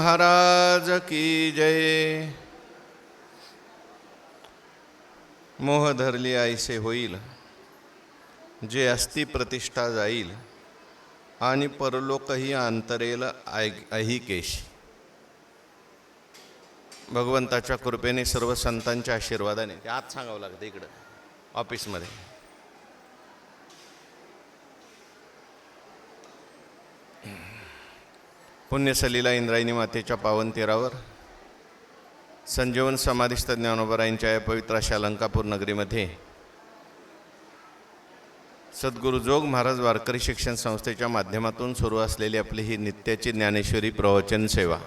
महाराज की जय। मोह धरली ऐसे होईल, जे अस्ति प्रतिष्ठा जाईल, आणि परलोकही अंतरेल अहिकेशी। भगवंताच्या कृपेने, सर्व संतांच्या आशीर्वादाने, ते आज सांगावं लागतं इकडं ऑफिसमध्ये। पुण्यसलीला इंद्रायणी मातेच्या पावन तीरावर संजीवन समाधिस्थ ज्ञानोबरायांच्या या पवित्र अशा अलंकापूर नगरीमध्ये सद्गुरू जोग महाराज वारकरी शिक्षण संस्थेच्या माध्यमातून सुरू असलेली आपली ही नित्याची ज्ञानेश्वरी प्रवचन सेवा,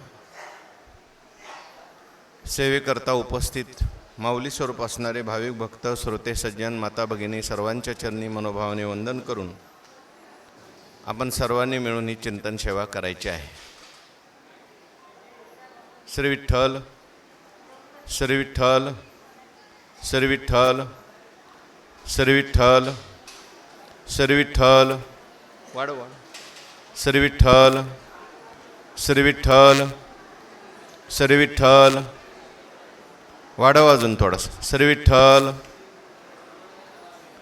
सेवेकरता उपस्थित माऊली स्वरूप असणारे भाविक भक्त, श्रोते, सज्जन, माता भगिनी सर्वांच्या चरणी मनोभावाने वंदन करून आपण सर्वांनी मिळून ही चिंतन सेवा करायची आहे। श्री विठ्ठल, श्री विठ्ठल, श्री विठ्ठल, श्री विठ्ठल, श्री विठ्ठल, वाढवा, श्री विठ्ठल, श्री विठ्ठल, श्री विठ्ठल, वाढवा अजून थोडंसं, श्री विठ्ठल,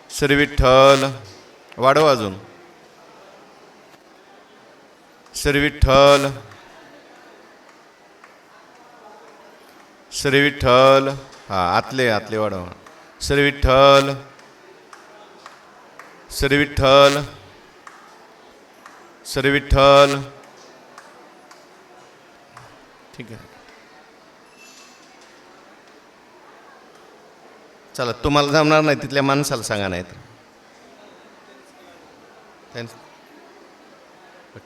श्री विठ्ठल, वाढवा अजून, श्री विठ्ठल, श्री विठ्ठल, हां आतले आतले वाढवा, श्री विठ्ठल, श्री विठ्ठल, श्री विठ्ठल, ठीक आहे। चला, तुम्हाला जमणार नाही तिथल्या माणसाला सांगा, नाही तर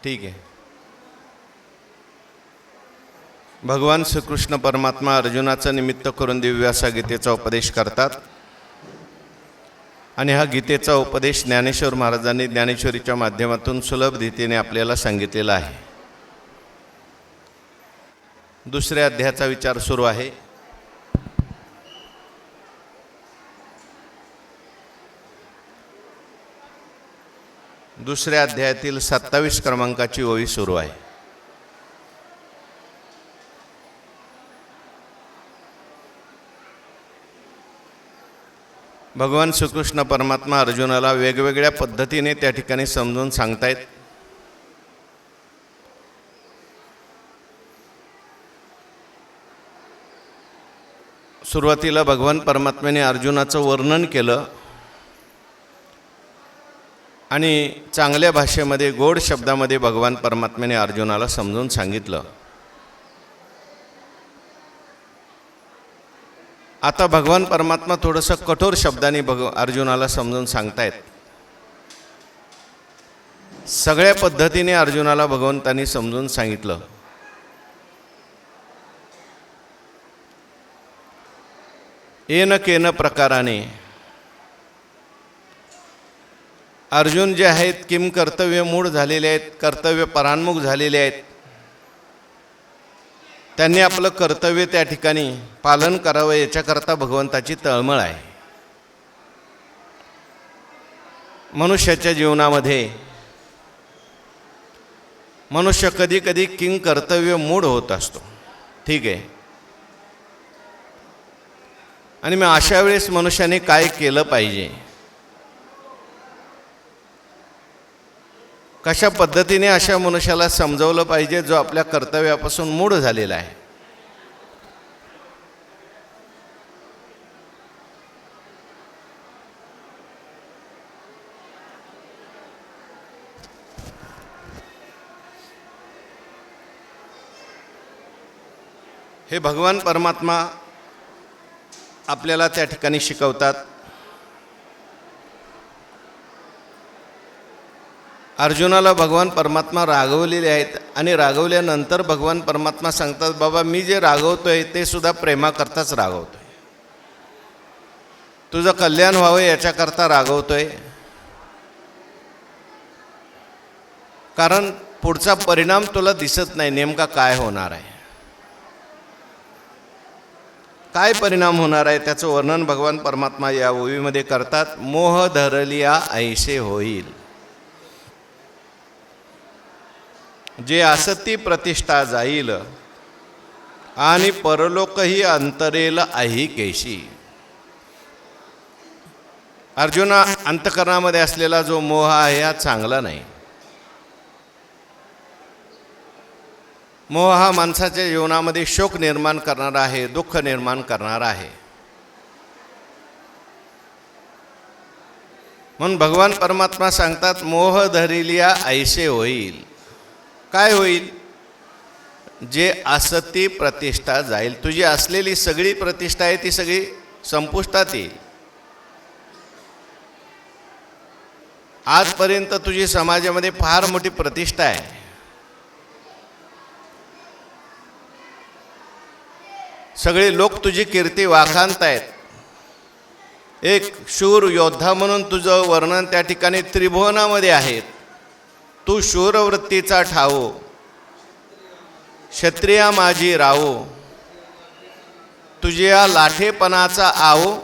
ठीक आहे। भगवान श्रीकृष्ण परमात्मा अर्जुनाचं निमित्त करून दिव्य असा गीतेचा उपदेश करतात, आणि हा गीतेचा उपदेश ज्ञानेश्वर महाराजांनी ज्ञानेश्वरीच्या माध्यमातून सुलभ रीतीने आपल्याला सांगितलेला आहे। दुसऱ्या अध्यायाचा विचार सुरू आहे। दुसऱ्या अध्यायातील 27 क्रमांकाची ओवी सुरू आहे। भगवान श्रीकृष्ण परमात्मा अर्जुनाला वेगवेगळ्या पद्धतीने त्या ठिकाणी समजून सांगतायत। सुरुवातीला भगवान परमात्म्याने अर्जुनाचं वर्णन केलं आणि चांगल्या भाषेमध्ये, गोड शब्दामध्ये भगवान परमात्म्याने अर्जुनाला समजून सांगितलं। आता भगवान परमात्मा थोडंसं कठोर शब्दाने अर्जुनाला समजून सांगतायत। सगळ्या पद्धतीने अर्जुनाला भगवंतांनी समजून सांगितलं। येन केन प्रकाराने अर्जुन जे आहेत, किम कर्तव्य मूढ झालेले आहेत, कर्तव्य परान्मुख झालेले आहेत, त्यांनी आपलं कर्तव्य त्या ठिकाणी पालन करावं याच्याकरता भगवंताची तळमळ आहे। मनुष्याच्या जीवनामध्ये मनुष्य कधी कधी किंग कर्तव्य मूढ होत असतो, ठीक आहे। आणि मग अशा वेळेस मनुष्याने काय केलं पाहिजे, कशा पद्धतीने अशा मनुष्याला समजवलं पाहिजे जो आपल्या कर्तव्यापासून मूढ झालेला आहे। हे भगवान परमात्मा आपल्याला त्या ठिकाणी शिकवतात। अर्जुनाला भगवान परमात्मा रागवलेले आहेत, आणि रागवल्यानंतर भगवान परमात्मा सांगतात, बाबा मी जे रागवतोय ते सुद्धा प्रेमाकरताच रागवतोय, तुझं कल्याण व्हावं याच्याकरता रागवतोय, कारण पुढचा परिणाम तुला दिसत नाही, नेमका काय होणार आहे, काय परिणाम होणार आहे त्याचं वर्णन भगवान परमात्मा या ओवीमध्ये करतात। मोह धरलिया ऐसे होईल, जे असती प्रतिष्ठा जाईल, आणि परलोकही अंतरेल ऐहिकेशी. अर्जुना, अंतःकरणामध्ये असलेला जो मोह आहे हा चांगला नाही. मोह हा माणसाच्या जीवनामध्ये शोक निर्माण करणारा आहे, दुःख निर्माण करणारा आहे. म्हणून भगवान परमात्मा सांगतात, मोह धरिलिया ऐसे होईल. काय होईल? जे असती प्रतिष्ठा जाईल. तुझी असलेली सगळी प्रतिष्ठा आहे ती सगळी संपुष्टात येईल. आजपर्यंत तुझी समाजामध्ये फार मोठी प्रतिष्ठा आहे. सगळे लोक तुझी कीर्ती वाखाणतायत. एक शूर योद्धा म्हणून तुझं वर्णन त्या ठिकाणी त्रिभुवनामध्ये आहे. तू शूरवृत्तीचा ठावो, क्षत्रिया माझी रावो, तुझ्या लाठेपणाचा आवो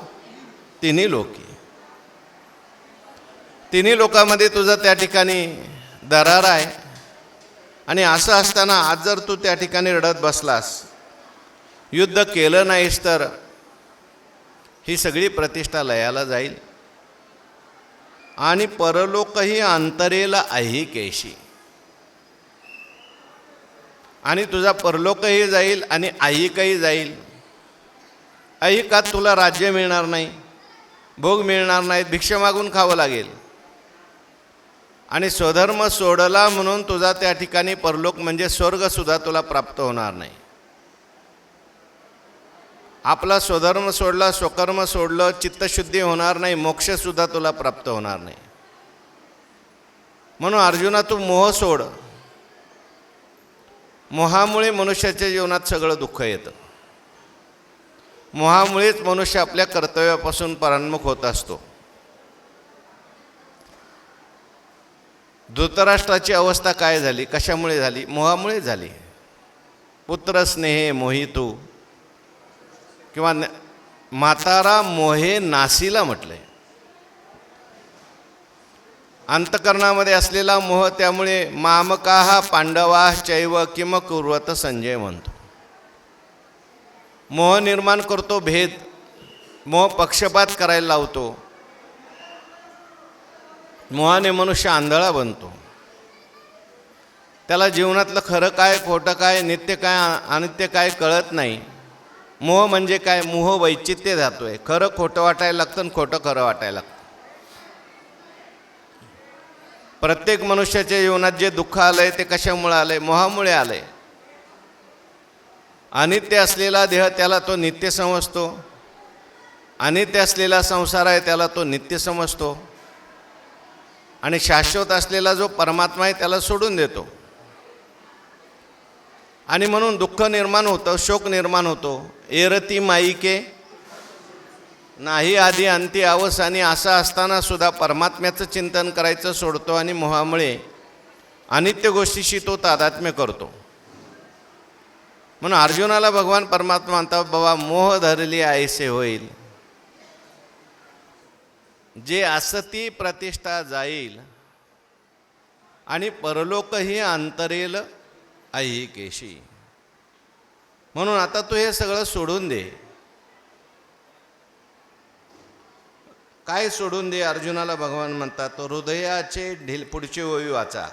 तिन्ही लोकी. तिन्ही लोकांमध्ये तुझा त्या ठिकाणी दरार आहे. आणि असं असताना आज जर तू त्या ठिकाणी रडत बसलास, युद्ध केलं नाहीस, तर ही सगळी प्रतिष्ठा लयाला जाईल. आणि परलोकही अंतरेल ऐहिकेशी. आणि तुझा परलोकही जाईल आणि ऐहिकही जाईल. ऐहिकात तुला राज्य मिळणार नाही, भोग मिळणार नाहीत, भिक्षा मागून खावं लागेल. आणि स्वधर्म सोडला म्हणून तुझा त्या ठिकाणी परलोक म्हणजे स्वर्गसुद्धा तुला प्राप्त होणार नाही. आपला स्वधर्म सोडला, स्वकर्म सोडलं, चित्तशुद्धी होणार नाही, मोक्षसुद्धा तुला प्राप्त होणार नाही. म्हणून अर्जुना, तू मोह सोड. मोहामुळे मनुष्याच्या जीवनात सगळं दुःख येतं. मोहामुळेच मनुष्य आपल्या कर्तव्यापासून परान्मुख होत असतो. धृतराष्ट्राची अवस्था काय झाली? कशामुळे झाली? मोहामुळे झाली. पुत्र स्नेहे मोहितू, किंवा म्हातारा मोहे नासीला म्हटलंय. अंतःकरणामध्ये असलेला मोह, त्यामुळे मामकाः पांडवाः चैव किम कुर्वत संजय म्हणतो. मोह निर्माण करतो भेद, मोह पक्षपात करायला लावतो. मोहाने मनुष्य आंधळा बनतो. त्याला जीवनातलं खरं काय, खोटं काय, नित्य काय, अनित्य काय कळत नाही. मोह म्हणजे काय? मोह वैचित्य जातोय. खरं खोटं वाटायला लागतं आणि खोटं खरं वाटायला लागतं. प्रत्येक मनुष्याच्या जीवनात जे दुःख आलंय ते कशामुळे आलंय? मोहामुळे आलंय. अनित्य असलेला देह त्याला तो नित्य समजतो. अनित्य असलेला संसार आहे त्याला तो नित्य समजतो. आणि शाश्वत असलेला जो परमात्मा आहे त्याला सोडून देतो. आणि म्हणून दुःख निर्माण होतं, शोक निर्माण होतो. एरती माईके नाही आधी अंती अवसानी. असं असताना सुद्धा परमात्म्याचं चिंतन करायचं सोडतो आणि मोहामुळे अनित्य गोष्टीशी तो तादात्म्य करतो. म्हणून अर्जुनाला भगवान परमात्मा म्हणतात, बाबा मोह धरली ऐसे होईल. जे असती प्रतिष्ठा जाईल आणि परलोकही अंतरेल ऐहिकेशी. म्हणून आता तू हे सगळं सोडून दे. काय सोडून दे? अर्जुनाला भगवान म्हणतात, तो हृदयाचे पुढची ओवी वाचा.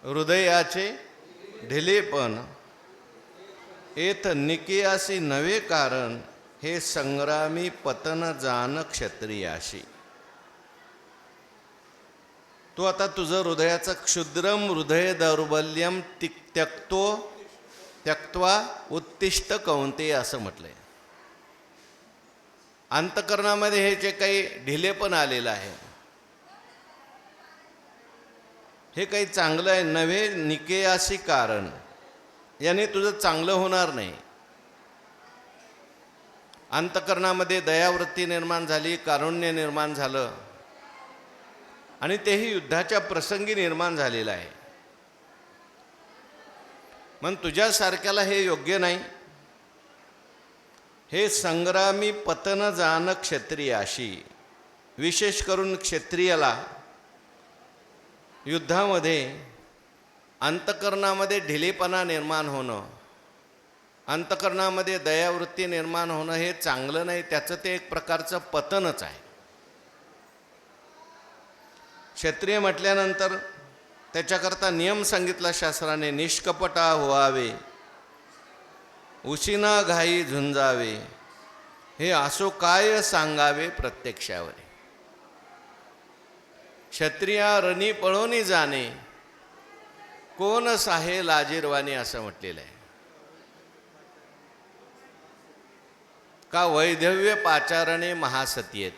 हृदयाचे ढिलेपण एथ निकियासी नवे कारण, हे संग्रामी पतन जान क्षत्रियाशी. तू आता तुझं हृदयाचं क्षुद्रम हृदय दौर्बल्यम त्यक्त्वा उत्तिष्ठ कौंतेय असं म्हटलंय. अंतःकरणामध्ये हे जे काही ढिलेपण आलेलं आहे, हे काही चांगलं आहे नव्हे. निकेयासी कारण, याने तुझं चांगलं होणार नाही. अंतःकरणामध्ये दयावृत्ती निर्माण झाली, कारुण्य निर्माण झालं, आणि तेही युद्धाच्या प्रसंगी निर्माण झालेलं आहे. मग तुझ्यासारख्याला हे योग्य नाही. हे संग्रामी पतन जान क्षत्रियाशी. विशेष करून क्षत्रियाला युद्धामध्ये अंतकरणामध्ये ढिलेपणा निर्माण होणं, अंतकरणामध्ये दयावृत्ती निर्माण होणं हे चांगलं नाही, त्याचं ते एक प्रकारचं पतनच आहे. क्षत्रिय म्हटल्यानंतर त्याच्याकरता नियम सांगितला शास्त्राने, निष्कपटा व्हावे, उशिना घाई झुंजावे, हे असो काय सांगावे प्रत्यक्षावर. क्षत्रिया रणी पळोनी जाणे, कोण साहे लाजीरवाणी, असं म्हटलेलं आहे. का वैधव्य पाचारणे महासतीयेत.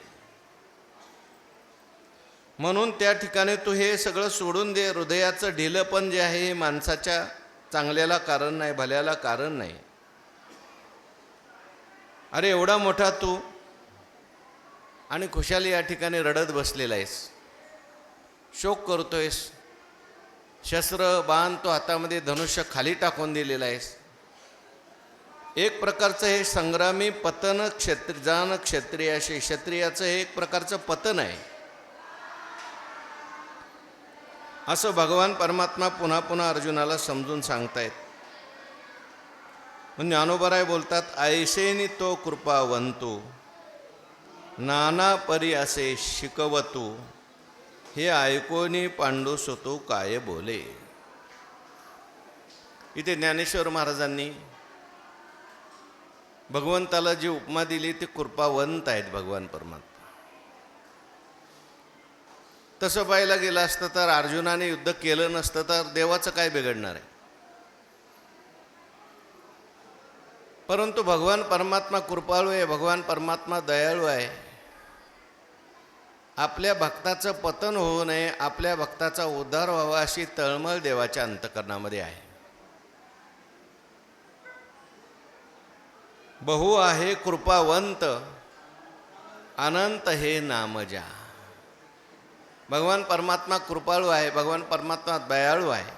म्हणून त्या ठिकाणी तू हे सगळं सोडून दे. हृदयाचं ढिलपण जे आहे हे माणसाच्या चांगल्याला कारण नाही, भल्याला कारण नाही. अरे एवढा मोठा तू आणि खुशाली या ठिकाणी रडत बसलेला आहेस, शोक करतोयस, शस्त्र बाण तो हातामध्ये धनुष्य खाली टाकून दिलेला आहेस. एक प्रकारचं हे संग्रामी पतन जान क्षत्रियाशी, क्षत्रियाचं हे एक प्रकारचं पतन आहे. असं भगवान परमात्मा पुन्हा पुन्हा अर्जुनाला समजून सांगतायत. म्हणजे ज्ञानोबराय बोलतात, ऐसेनी तो कृपावंतू, नाना परी असे शिकवतू, हे ऐकोनी पांडू सुतू काय बोले. इथे ज्ञानेश्वर महाराजांनी भगवंताला जी उपमा दिली ती कृपावंत आहेत भगवान परमात्मा. तसं पाहायला गेलं असतं तर अर्जुनाने युद्ध केलं नसतं तर देवाचं काय बिघडणार आहे. परंतु भगवान परमात्मा कृपाळू आहे, भगवान परमात्मा दयाळू आहे. आपल्या भक्ताचं पतन होऊ नये, आपल्या भक्ताचा उद्धार व्हावा अशी तळमळ देवाच्या अंतकरणामध्ये आहे. बहु आहे कृपावंत, अनंत हे नामजा. भगवान परमात्मा कृपाळू आहे, भगवान परमात्मा दयाळू आहे.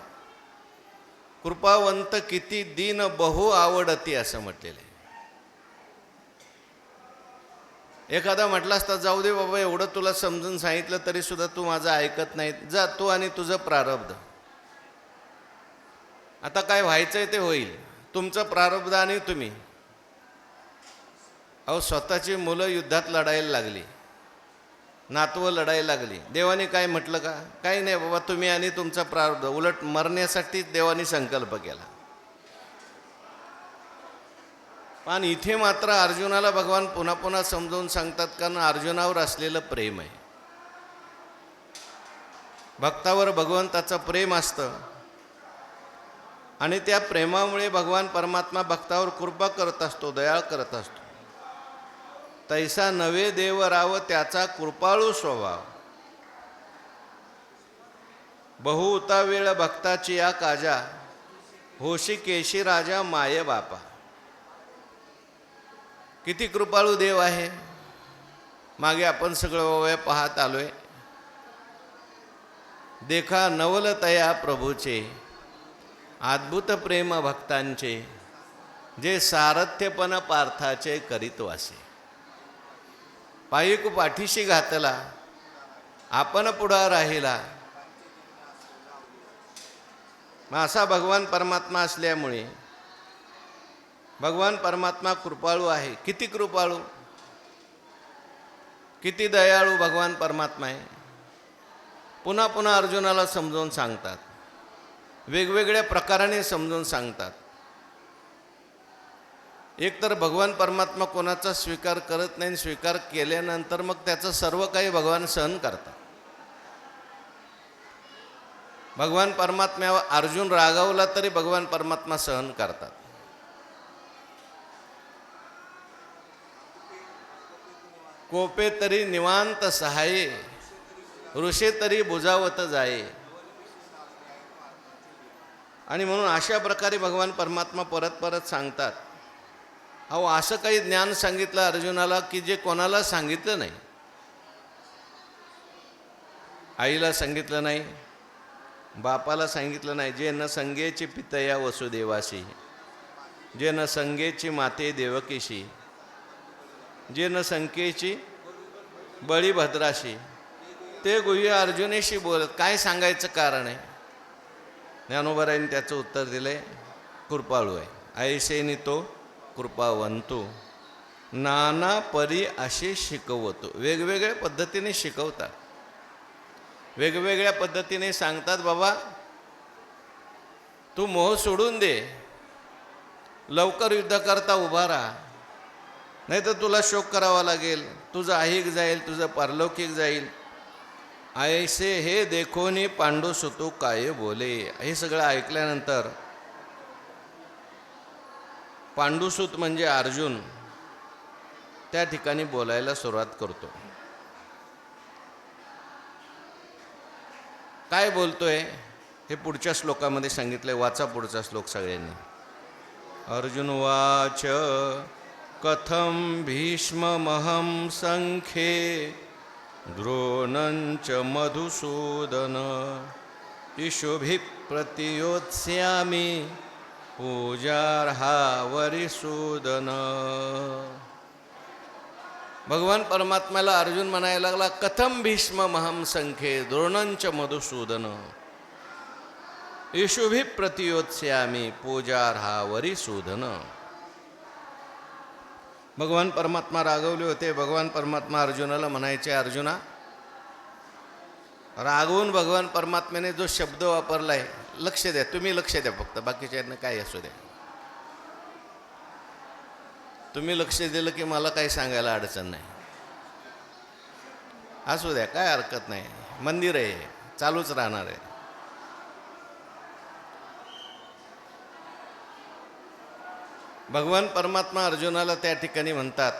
कृपावंत किती दीन बहु आवडती, असं म्हटलेलं आहे. एखादा म्हटला असता, जाऊ दे बाबा, एवढं तुला समजून सांगितलं तरी सुद्धा तू माझं ऐकत नाही, जा तू आणि तुझं प्रारब्ध. आता काय व्हायचंय ते होईल, तुमचं प्रारब्ध आणि तुम्ही. अहो स्वतःची मुलं युद्धात लढायला लागली, नातवं लढायला लागली, देवाने काय म्हटलं का? काही नाही बाबा, तुम्ही आणि तुमचा प्रारब्ध. उलट मरण्यासाठीच देवाने संकल्प केला. पण इथे मात्र अर्जुनाला भगवान पुन्हा पुन्हा समजावून सांगतात, कारण अर्जुनावर असलेलं प्रेम आहे. भक्तावर भगवंताचं प्रेम असतं आणि त्या प्रेमामुळे भगवान परमात्मा भक्तावर कृपा करत असतो, दयाळ करत असतो. तैसा नवे देव राव, त्याचा कृपाळू स्वभाव. बहु उतावेळ भक्ताची या काजा, होशी केशी राजा माये बापा. किती कृपाळू देव आहे. मागे आपण सगळं वय पाहत आलोय. देखा नवल तया प्रभूचे, अद्भुत प्रेम भक्तांचे, जे सारथ्यपण पार्थाचे करीत वासे. पायीक पाठीशी घातला, आपण पुढा राहिला. मग असा भगवान परमात्मा असल्यामुळे भगवान परमात्मा कृपाळू आहे. किती कृपाळू, किती दयाळू भगवान परमात्मा आहे. पुन्हा पुन्हा अर्जुनाला समजावून सांगतात, वेगवेगळ्या प्रकाराने समजावून सांगतात. एक तर भगवान परमात्मा कोणाचा स्वीकार करत नाही, स्वीकार केल्यानंतर मग त्याचं सर्व काही भगवान सहन करतात. भगवान परमात्म्यावर अर्जुन रागावला तरी भगवान परमात्मा सहन करतात. कोपे तरी निवांत सहाये, ऋषे तरी बुजावत जाये. आणि म्हणून अशा प्रकारे भगवान परमात्मा परत परत सांगतात. अहो असं काही ज्ञान सांगितलं अर्जुनाला की जे कोणाला सांगितलं नाही. आईला सांगितलं नाही, बापाला सांगितलं नाही. जे न संगेची पितया वसुदेवाशी, जे न संगेची माते देवकीशी, जे न संकेची बळीभद्राशी, ते गुह्य अर्जुनेशी बोलत. काय सांगायचं कारण आहे. ज्ञानोबारायांनी त्याचं उत्तर दिलंय, कृपाळू आहे. ऐसेनी तो कृपावंतो, नाना परी असे शिकवतो. वेगवेगळ्या पद्धतीने शिकवतात, वेगवेगळ्या पद्धतीने सांगतात. बाबा तू मोह सोडून दे, लवकर युद्ध करता उभा राहा, नाही तर तुला शोक करावा लागेल, तुझं ऐहिक जाईल, तुझं पारलौकिक जाईल. ऐसे हे देखोनी पांडू सुतू काय बोले. हे सगळं ऐकल्यानंतर पांडुसूत म्हणजे अर्जुन त्या ठिकाणी बोलायला सुरुवात करतो. काय बोलतोय हे पुढच्या श्लोकामध्ये सांगितलंय. वाचा पुढचा श्लोक सगळ्यांनी. अर्जुन वाच कथम भीष्ममहं संख्ये द्रोणंच मधुसूदन ईशोभि प्रतियोत्स्यामि पूजार्हा वरिसूदन. भगवान परमात्म्याला अर्जुन म्हणायला लागला, कथम भीष्ममहं संख्ये द्रोणंच मधुसूदन ईशोभि प्रतियोत्स्यामि पूजार्हा वरिसूदन. भगवान परमात्मा रागवले होते. भगवान परमात्मा अर्जुनाला म्हणायचे, अर्जुना रागवून भगवान परमात्म्याने जो शब्द वापरलाय, लक्ष द्या, तुम्ही लक्ष द्या, फक्त बाकीच्यांना काय असू द्या, तुम्ही लक्ष दिलं की मला काही सांगायला अडचण नाही. असू द्या, काय हरकत नाही, मंदिर आहे, चालूच राहणार आहे. भगवान परमात्मा अर्जुनाला त्या ठिकाणी म्हणतात,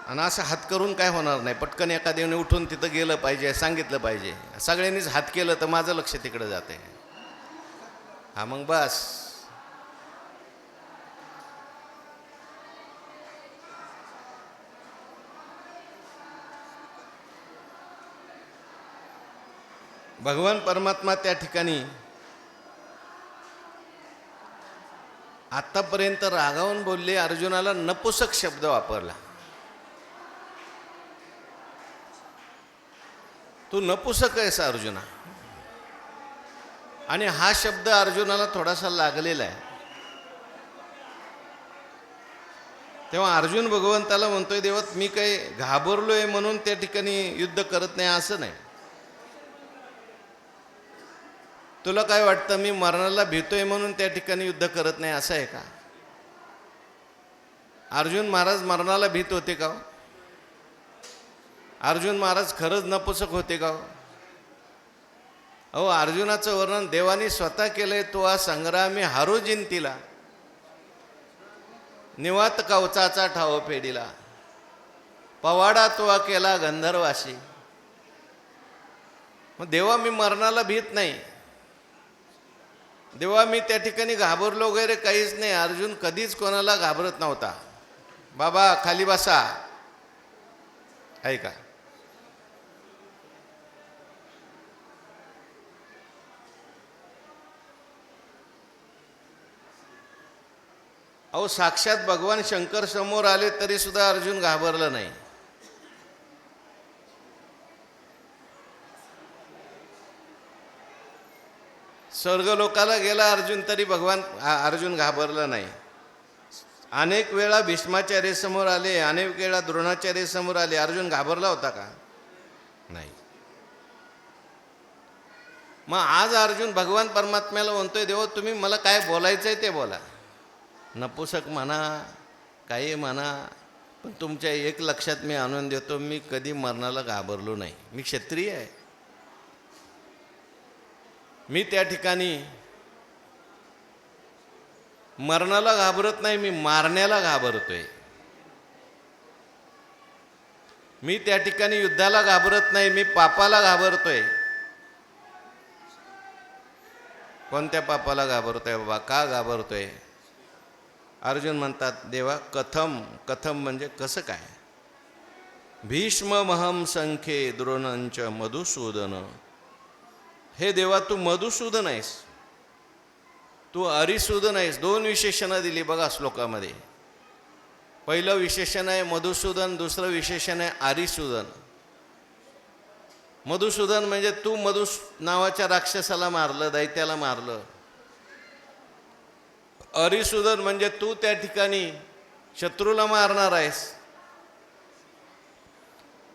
आणि असं हात करून काय होणार नाही, पटकन एखाद्याने उठून तिथं गेलं पाहिजे, सांगितलं पाहिजे. सगळ्यांनीच हात केलं तर माझं लक्ष तिकडे जाते. हा मग बस. भगवान परमात्मा त्या ठिकाणी आतापर्यंत रागावून बोलले, अर्जुनाला नपुसक शब्द वापरला. तू नपुसक आहेस अर्जुना. आणि हा शब्द अर्जुनाला थोडासा लागलेला आहे. तेव्हा अर्जुन भगवंताला म्हणतोय, देवा मी काही घाबरलोय म्हणून त्या ठिकाणी युद्ध करत नाही असं नाही. तुला काय वाटतं मी मरणाला भीतोय म्हणून त्या ठिकाणी युद्ध करत नाही असं आहे का? अर्जुन महाराज मरणाला भीत होते का? अर्जुन महाराज खरंच नपुसक होते का? अहो, अर्जुनाचं वर्णन देवाने स्वतः केलंय. तो हा संग्रामी हारो जिंतीला, निवात कवचाचा ठाव फेडीला, पवाडा तो केला गंधर्वाशी. मग देवा मी मरणाला भीत नाही, देवा मी त्या ठिकाणी घाबरलो वगैरे काहीच नाही. अर्जुन कधीच कोणाला घाबरत नव्हता. बाबा खाली बसा, ऐका. अहो, साक्षात भगवान शंकर समोर आले तरी सुद्धा अर्जुन घाबरला नाही. स्वर्गलोकाला गेला अर्जुन तरी अर्जुन घाबरला नाही. अनेक वेळा भीष्माचार्य समोर आले, अनेक वेळा द्रोणाचार्य समोर आले. अर्जुन घाबरला होता का? नाही. मग आज अर्जुन भगवान परमात्म्याला म्हणतोय, देव तुम्ही मला काय बोलायचंय ते बोला. नपुसक म्हणा, काही म्हणा, पण तुमच्या एक लक्षात मी आणून देतो, मी कधी मरणाला घाबरलो नाही. मी क्षत्रिय आहे. मी त्या ठिकाणी मरणाला घाबरत नाही, मी मारण्याला घाबरतोय. मी त्या ठिकाणी युद्धाला घाबरत नाही, मी पापाला घाबरतोय. कोणत्या पापाला घाबरतोय बाबा? का घाबरतोय? अर्जुन म्हणतात, देवा कथम, कथम म्हणजे कसं काय? भीष्ममहं संख्ये द्रोणंच मधुसूदन. हे देवा तू मधुसूदन आहेस, तू अरिसूदन आहेस. दोन विशेषणं दिली बघा श्लोकामध्ये. पहिलं विशेषण आहे मधुसूदन, दुसरं विशेषण आहे अरिसूदन. मधुसूदन म्हणजे तू मधु नावाच्या राक्षसाला मारलं, दैत्याला मारलं. अरिसूदन म्हणजे तू त्या ठिकाणी शत्रूला मारणार आहेस.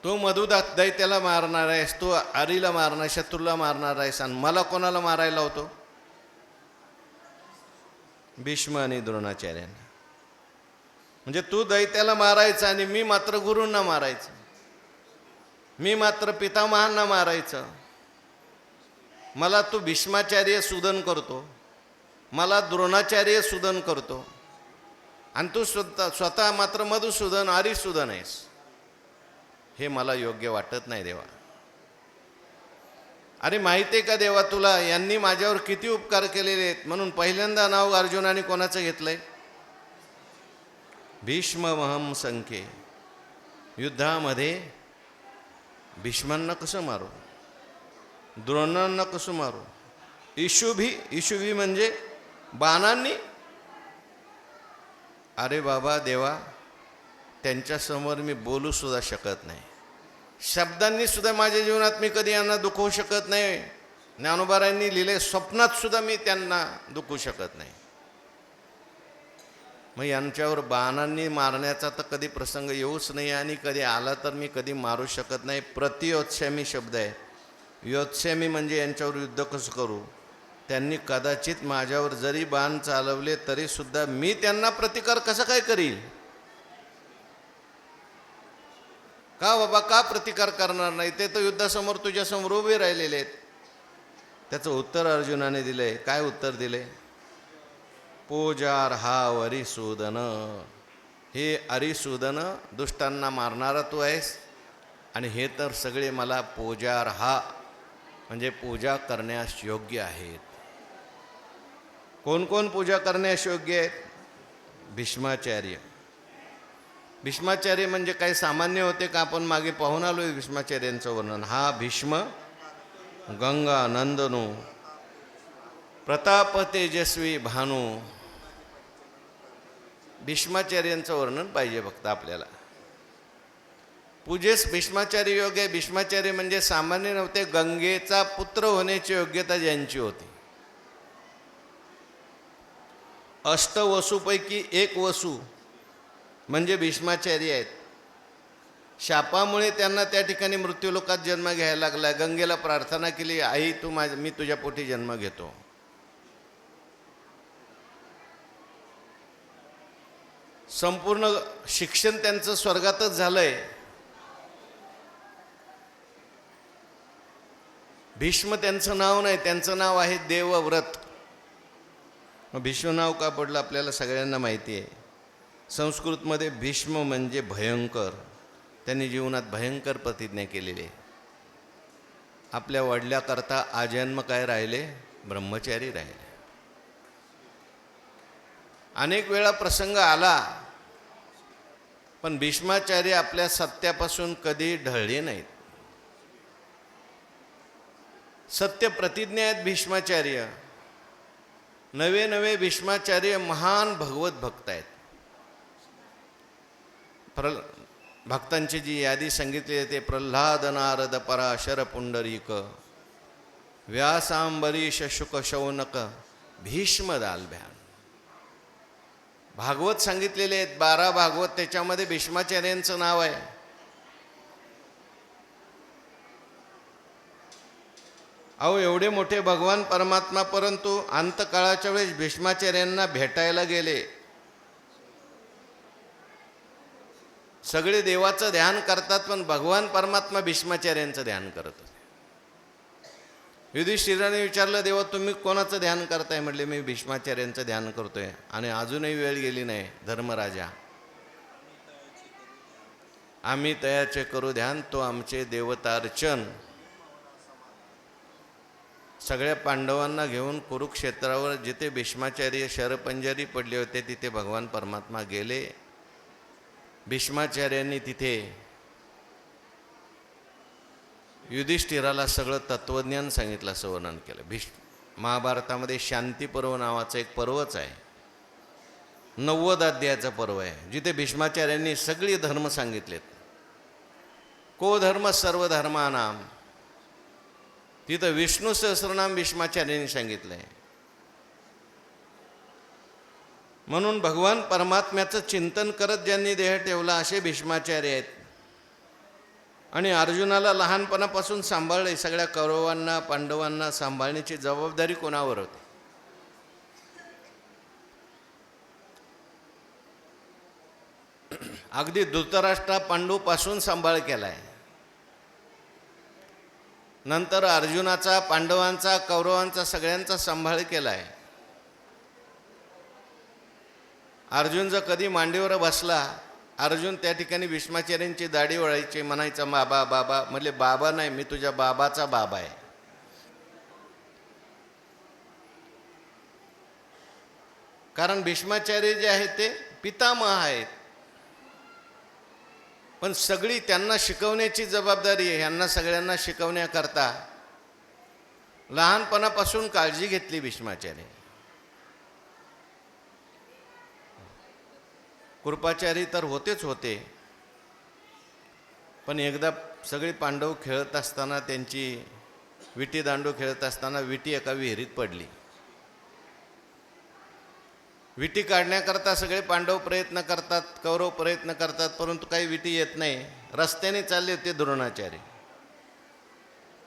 तू दैत्याला मारणार आहेस, तू अरीला मारणार, शत्रूला मारणार आहेस. आणि मला कोणाला मारायला होतो? भीष्म आणि द्रोणाचार्यांना. म्हणजे तू दैत्याला मारायचं आणि मी मात्र गुरूंना मारायचं, मी मात्र पितामहांना मारायचं. मला तू भीष्माचार्य सूदन करतो, मला द्रोणाचार्य सूदन करतो, आणि तू स्वतः मात्र मधुसूदन अरिसूदन आहेस. हे मला योग्य वाटत नाही देवा. अरे माहिती आहे का देवा तुला यांनी माझ्यावर किती उपकार केलेले आहेत? म्हणून पहिल्यांदा नाव अर्जुनाने कोणाचं घेतलंय? भीष्ममहं संख्ये. युद्धामध्ये भीष्मांना कसं मारू, द्रोणांना कसं मारू, इशुभी म्हणजे बाणांनी. अरे बाबा देवा, त्यांच्यासमोर मी बोलू सुद्धा शकत नाही. शब्दांनी सुद्धा माझ्या जीवनात मी कधी यांना दुखवू शकत नाही. ज्ञानोबारायांनी लिहिले, स्वप्नात सुद्धा मी त्यांना दुखवू शकत नाही. मग यांच्यावर बाणांनी मारण्याचा तर कधी प्रसंग येऊच नाही, आणि कधी आला तर मी कधी मारू शकत नाही. प्रतियोत्स्यामी शब्द आहे. योत्स्यामी म्हणजे यांच्यावर युद्ध कसं करू. त्यांनी कदाचित माझ्यावर जरी बाण चालवले तरी सुद्धा मी त्यांना प्रतिकार कसा काय करील? का बाबा, का प्रतिकार करणार नाही? ते तर युद्धासमोर तुझ्यासमोर उभे राहिलेले आहेत. त्याचं उत्तर अर्जुनाने दिले. काय उत्तर दिले? पूजार हा अरिसूदन. हे अरिसूदन, दुष्टांना मारणारा तू आहेस, आणि हे तर सगळे मला पूजार हा म्हणजे पूजा करण्यास योग्य आहेत. कोण कोण पूजा करण्यास योग्य आहेत? भीष्माचार्य. भीष्माचार्य म्हणजे काही सामान्य होते का? आपण मागे पाहून आलोय भीष्माचार्यांचं वर्णन. हा भीष्म गंगा नंदनो प्रताप तेजस्वी भानू. भीष्माचार्यांचं वर्णन पाहिजे फक्त आपल्याला. पूजेस भीष्माचार्य योग्य आहे. भीष्माचार्य म्हणजे सामान्य नव्हते, गंगेचा पुत्र होण्याची योग्यता ज्यांची होती. अष्टवसूपैकी एक वसू म्हणजे भीष्माचार्य आहेत. शापामुळे त्यांना त्या ठिकाणी मृत्यूलोकात जन्म घ्यायला लागला. गंगेला प्रार्थना केली, आई तू मी तुझ्या पोटी जन्म घेतो. संपूर्ण शिक्षण त्यांचं स्वर्गातच झालंय. भीष्म त्यांचं नाव नाही, त्यांचं नाव आहे देवव्रत. मग भीष्म नाव का पडलं आपल्याला सगळ्यांना माहिती आहे. संस्कृतमध्ये भीष्म म्हणजे भयंकर. त्यांनी जीवनात भयंकर प्रतिज्ञा केलेली आहे. आपल्या वडिलाकरता आजन्म काय राहिले? ब्रह्मचारी राहिले. अनेक वेळा प्रसंग आला, पण भीष्माचार्य आपल्या सत्यापासून कधी ढळले नाहीत. सत्य प्रतिज्ञा आहेत भीष्माचार्य. नवे नवे भीष्माचार्य महान भगवत भक्त आहेत. भक्तांची जी यादी सांगितली आहे ते प्रल्हाद नारद पराशर पुंडरीक व्यासांबरीश शुक शौनक भीष्म दालभ्यान. भागवत सांगितलेले आहेत 12 भागवत, त्याच्यामध्ये भीष्माचार्यांचं नाव आहे. अहो एवढे मोठे भगवान परमात्मा, परंतु अंतकाळाच्या वेळेस भीष्माचार्यांना भेटायला गेले. सगळे देवाचं ध्यान करतात, पण भगवान परमात्मा भीष्माचार्यांचं ध्यान करत होते. युधिष्ठिराने विचारलं, देवा तुम्ही कोणाचं ध्यान करताय? म्हटले मी भीष्माचार्यांचं ध्यान करतोय. आणि अजूनही वेळ गेली नाही. धर्मराजा, आम्ही तयाचे करू ध्यान, तो आमचे देवतार्चन. सगळ्या पांडवांना घेऊन कुरुक्षेत्रावर जिथे भीष्माचार्य शरपंजरी पडले होते तिथे भगवान परमात्मा गेले. भीष्माचार्यांनी तिथे युधिष्ठिराला सगळं तत्वज्ञान सांगितलं, असं वर्णन केलं. महाभारतामध्ये शांती पर्व नावाचं एक पर्वच आहे. 90 अध्यायाचं पर्व आहे, जिथे भीष्माचार्यांनी सगळे धर्म सांगितलेत. को धर्म सर्व धर्मानाम तिथं विष्णू सहस्रनाम भीष्माचार्यांनी सांगितलंय. म्हणून भगवान परमात्म्याचं चिंतन करत ज्यांनी देह ठेवला असे भीष्माचार्य आहेत. आणि अर्जुनाला लहानपणापासून सांभाळले. सगळ्या कौरवांना पांडवांना सांभाळण्याची जबाबदारी कोणावर होती? अगदी धृतराष्ट्र पांडूपासून सांभाळ केलाय. नंतर अर्जुनाचा, पांडवांचा, कौरवांचा सगळ्यांचा सांभाळ केलाय. अर्जुन जर कधी मांडीवर बसला, अर्जुन त्या ठिकाणी भीष्माचार्यांची दाढी वळायची, म्हणायचा बाबा बाबा. म्हटले बाबा नाही, मी तुझ्या बाबाचा बाबा आहे. कारण भीष्माचार्य जे आहेत ते पितामह आहेत. पण सगळी त्यांना शिकवण्याची जबाबदारी आहे. यांना सगळ्यांना शिकवण्याकरता लहानपणापासून काळजी घेतली भीष्माचार्य. कृपाचारी तर होतेच होते. पण एकदा सगळे पांडव खेळत असताना, त्यांची विटी दांडू खेळत असताना विटी एका विहिरीत पडली. विटी काढण्याकरता सगळे पांडव प्रयत्न करतात, कौरव प्रयत्न करतात, परंतु काही विटी येत नाही. रस्त्याने चालले होते द्रोणाचार्य.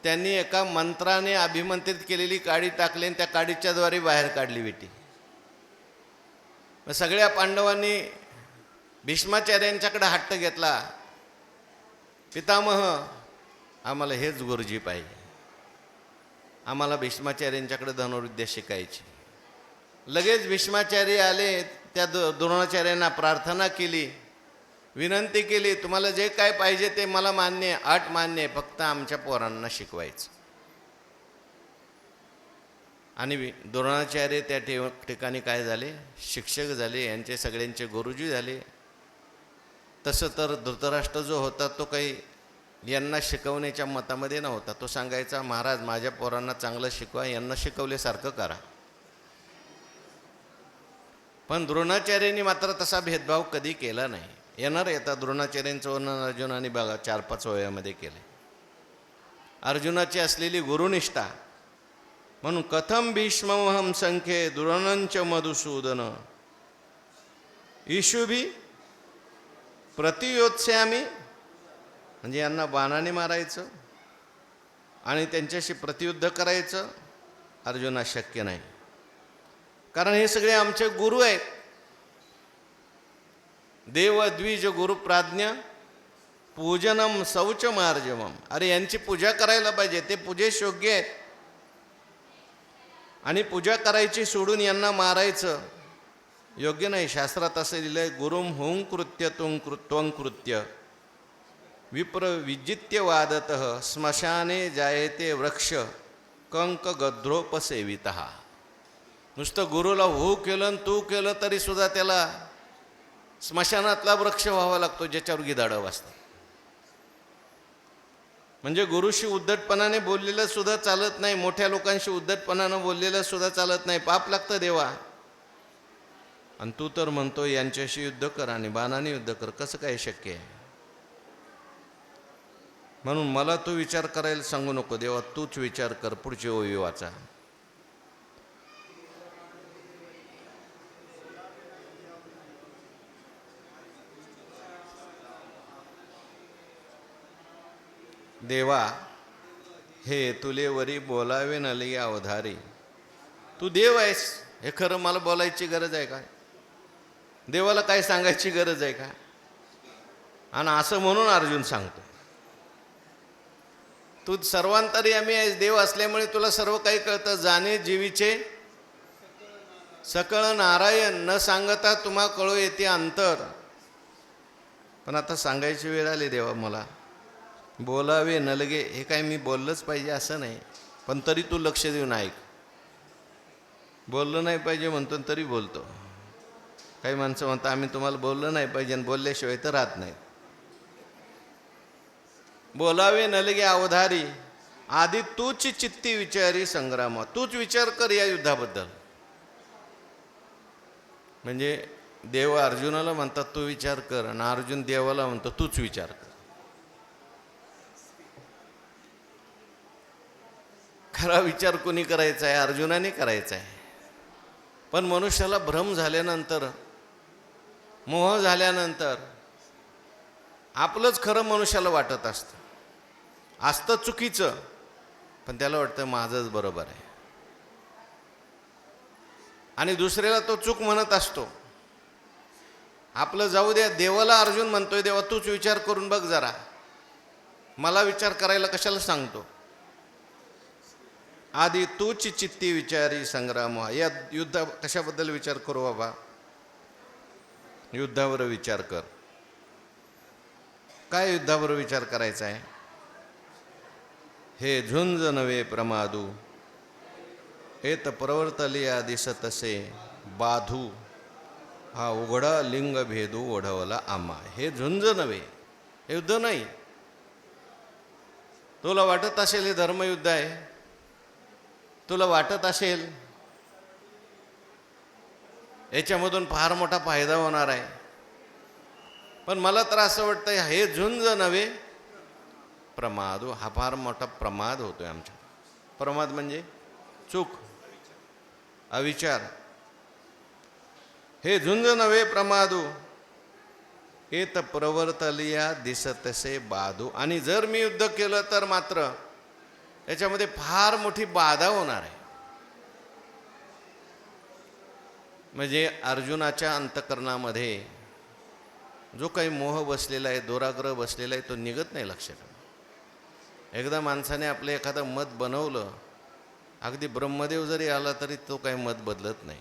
त्यांनी एका मंत्राने अभिमंत्रित केलेली काडी टाकली आणि त्या काडीच्या द्वारे बाहेर काढली विटी. सगळ्या पांडवांनी भीष्माचार्यांच्याकडे हट्ट घेतला, पितामह आम्हाला हेच गुरुजी पाहिजे, आम्हाला भीष्माचार्यांच्याकडे धनुर्विद्या शिकायची. लगेच भीष्माचार्य आले, त्या द्रोणाचार्यांना प्रार्थना केली, विनंती केली, तुम्हाला जे काय पाहिजे ते मला मान्य आहे, अट मान्य आहे, फक्त आमच्या पोरांना शिकवायचं. आणि द्रोणाचार्य त्या ठिकाणी काय झाले? शिक्षक झाले, यांचे सगळ्यांचे गुरुजी झाले. तसं तर धृतराष्ट्र जो होता तो काही यांना शिकवण्याच्या मतामध्ये नव्हता. तो सांगायचा, महाराज माझ्या पोरांना चांगलं शिकवा, यांना शिकवल्यासारखं करा. पण द्रोणाचार्यांनी मात्र तसा भेदभाव कधी केला नाही. येणार येतात द्रोणाचार्यांचं वर्णन अर्जुनाने बघा 4-5 वयामध्ये केले. अर्जुनाची असलेली गुरुनिष्ठा. म्हणून कथम भीष्महम संख्ये द्रोणंच मधुसूदन ईशुभी प्रतियोत्स्यामी. म्हणजे यांना बाणाने मारायचं आणि त्यांच्याशी प्रतियुद्ध करायचं अर्जुना शक्य नाही. कारण हे सगळे आमचे गुरु आहेत. देव द्विज गुरु प्राज्ञ पूजनम शौच मार्जवम. अरे यांची पूजा करायला पाहिजे, ते पूजेस योग्य आहेत. आणि पूजा करायची सोडून यांना मारायचं योग्य नाही. शास्त्रात असं लिहिलंय, गुरुम हुं कृत्य त्वं कृत्य विप्र विजित्य वादतः स्मशाने जायते वृक्ष कंक गद्रोपसेवितः. नुसतं गुरुला हो केलं आणि तू केलं तरी सुद्धा त्याला स्मशानातला वृक्ष व्हावा लागतो ज्याच्यावर गिधाडं वाजतात. म्हणजे गुरुशी उद्धटपणाने बोललेलं सुद्धा चालत नाही, मोठ्या लोकांशी उद्धटपणानं बोललेलं सुद्धा चालत नाही, पाप लागतं देवा. आणि तू तर म्हणतो यांच्याशी युद्ध कर आणि बाणाने युद्ध कर, कसं काय शक्य आहे? म्हणून मला तू विचार करायला सांगू नको देवा, तूच विचार कर. पुढची ओवी वाचा. देवा हे तुले वरी बोलावे नली अवधारी. तू देव आहेस हे खरं, मला बोलायची गरज आहे का? देवाला काय सांगायची गरज आहे का? आणि असं म्हणून अर्जुन सांगतो, तू सर्वांतर्यामी आहेस, देव असल्यामुळे तुला सर्व काही कळतं. जाणे जीवीचे सकळ नारायण, न सांगता तुम्हा कळो येते अंतर. पण आता सांगायची वेळ आली देवा मला. बोलावे न लगे, हे काय मी बोललंच पाहिजे असं नाही, पण तरी तू लक्ष देऊन ऐक. बोललं नाही पाहिजे म्हणतो तरी बोलतो. काही माणसं म्हणतात आम्ही तुम्हाला बोललं नाही पाहिजे आणि बोलल्याशिवाय तर राहत नाही. बोलावे न लगे अवधारी, आधी तूच चित्ती विचारी संग्राम. तूच विचार कर या युद्धाबद्दल. म्हणजे देव अर्जुनाला म्हणतात तू विचार कर, आणि अर्जुन देवाला म्हणतो तूच विचार कर. खरा विचार कोणी करायचा आहे? अर्जुनाने करायचा आहे. पण मनुष्याला भ्रम झाल्यानंतर, मोह झाल्यानंतर आपलंच खरं मनुष्याला वाटत असतं चुकीचं, पण त्याला वाटतं माझंच बरोबर आहे. आणि दुसऱ्याला तो चूक म्हणत असतो. आपलं जाऊ द्या, देवाला अर्जुन म्हणतोय, देवा तूच विचार करून बघ जरा, मला विचार करायला कशाला सांगतो? आधी तूच चित्ती विचारी संग्राम. या युद्ध कशाबद्दल विचार करू बाबा? युद्धावर विचार कर. काय युद्धावर विचार करायचा आहे? हे झुंज नवे प्रमादू, एत प्रवर्तलिया दिसतसे बाधू, हा उघडा लिंग भेदू ओढवला आम्हा. हे झुंज नव्हे, हे युद्ध नाही. तुला वाटत असेल हे धर्मयुद्ध आहे, तुला वाटत असेल याच्यामधून फार मोठा फायदा होणार आहे, पण मला तर असं वाटतं हे झुंज नव्हे प्रमादू, हा फार मोठा प्रमाद होतोय आमच्या. प्रमाद म्हणजे चूक, अविचार. हे झुंज नव्हे प्रमादू, एत प्रवर्तलिया दिसतसे बाधू. आणि जर मी युद्ध केलं तर मात्र याच्यामध्ये फार मोठी बाधा होणार आहे. म्हणजे अर्जुनाच्या अंतःकरणामध्ये जो काही मोह बसलेला आहे, दुराग्रह बसलेला आहे, तो निघत नाही लक्षात. एकदा माणसाने आपलं एखादं मत बनवलं, अगदी ब्रह्मदेव जरी आला तरी तो काही मत बदलत नाही.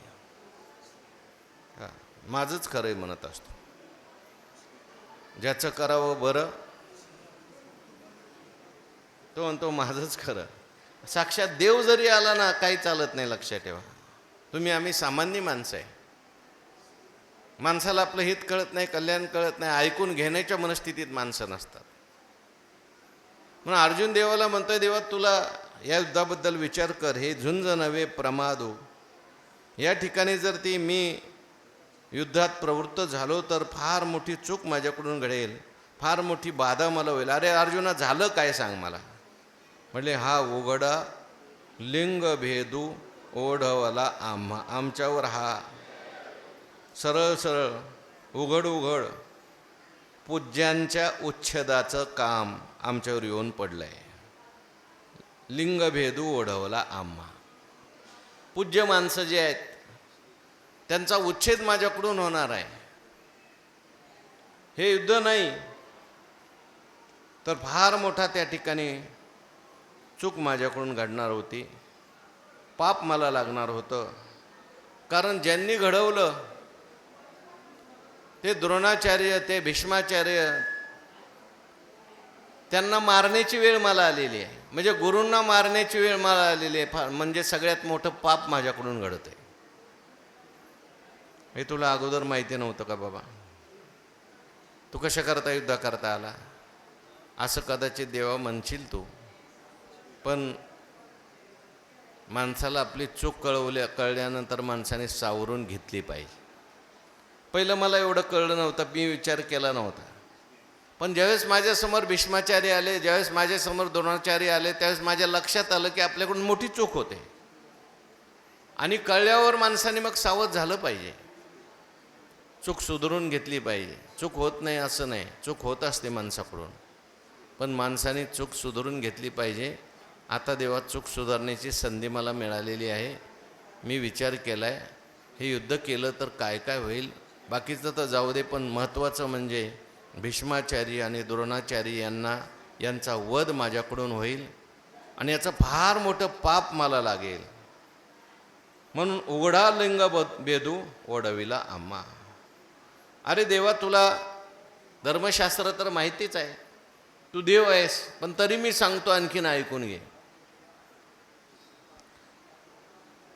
माझंच खरं आहे म्हणत असतो. ज्याचं करावं बरं तो म्हणतो माझंच खरं. साक्षात देव जरी आला ना, काही चालत नाही. लक्षात ठेवा तुम्ही, आम्ही सामान्य माणसं आहे. माणसाला आपलं हित कळत नाही, कल्याण कळत नाही, ऐकून घेण्याच्या मनस्थितीत माणसं नसतात. म्हणून अर्जुन देवाला म्हणतोय, देवा तुला या युद्धाबद्दल विचार कर. हे झुंज नव्हे प्रमादो. या ठिकाणी जर ती मी युद्धात प्रवृत्त झालो तर फार मोठी चूक माझ्याकडून घडेल, फार मोठी बाधा मला होईल. अरे अर्जुना, झालं काय सांग मला? म्हटले, हा उघडा लिंग भेदू ओढवला आम्हा. आमच्यावर हा सरळ सरळ उघड उघड पूज्यांच्या उच्छेदाचं काम आमच्यावर येऊन पडलं आहे. लिंगभेदू ओढवला आम्हा. पूज्य माणसं जे आहेत त्यांचा उच्छेद माझ्याकडून होणार आहे. हे युद्ध नाही तर फार मोठा त्या ठिकाणी चूक माझ्याकडून घडणार होती, पाप मला लागणार होतं. कारण ज्यांनी घडवलं ते द्रोणाचार्य, ते भीष्माचार्य, त्यांना मारण्याची वेळ मला आलेली आहे. म्हणजे गुरूंना मारण्याची वेळ मला आलेली आहे. म्हणजे सगळ्यात मोठं पाप माझ्याकडून घडत आहे. हे तुला अगोदर माहिती नव्हतं का बाबा? तू कशा करता युद्ध करता आला? असं कदाचित देवा म्हणशील तू, पण माणसाला आपली चूक कळल्यानंतर माणसाने सावरून घेतली पाहिजे. पहिलं मला एवढं कळलं नव्हतं, मी विचार केला नव्हता. पण ज्यावेळेस माझ्यासमोर भीष्माचार्य आले, ज्यावेळेस माझ्यासमोर द्रोणाचार्य आले, त्यावेळेस माझ्या लक्षात आलं की आपल्याकडून मोठी चूक होते. आणि कळल्यावर माणसाने मग सावध झालं पाहिजे, चूक सुधारून घेतली पाहिजे. चूक होत नाही असं नाही, चूक होत असते माणसाकडून, पण माणसाने चूक सुधारून घेतली पाहिजे. आता देवा चूक सुधारण्याची संधी मला मिळालेली आहे. मी विचार केला आहे, हे युद्ध केलं तर काय काय होईल, बाकीचं तर जाऊ दे, पण महत्त्वाचं म्हणजे भीष्माचार्य आणि द्रोणाचार्य यांचा वध माझ्याकडून होईल आणि याचं फार मोठं पाप मला लागेल. म्हणून उघडा लिंग भेदू ओढविला आम्हा. अरे देवा, तुला धर्मशास्त्र तर माहितीच आहे, तू देव आहेस, पण तरी मी सांगतो, आणखीन ऐकून घे.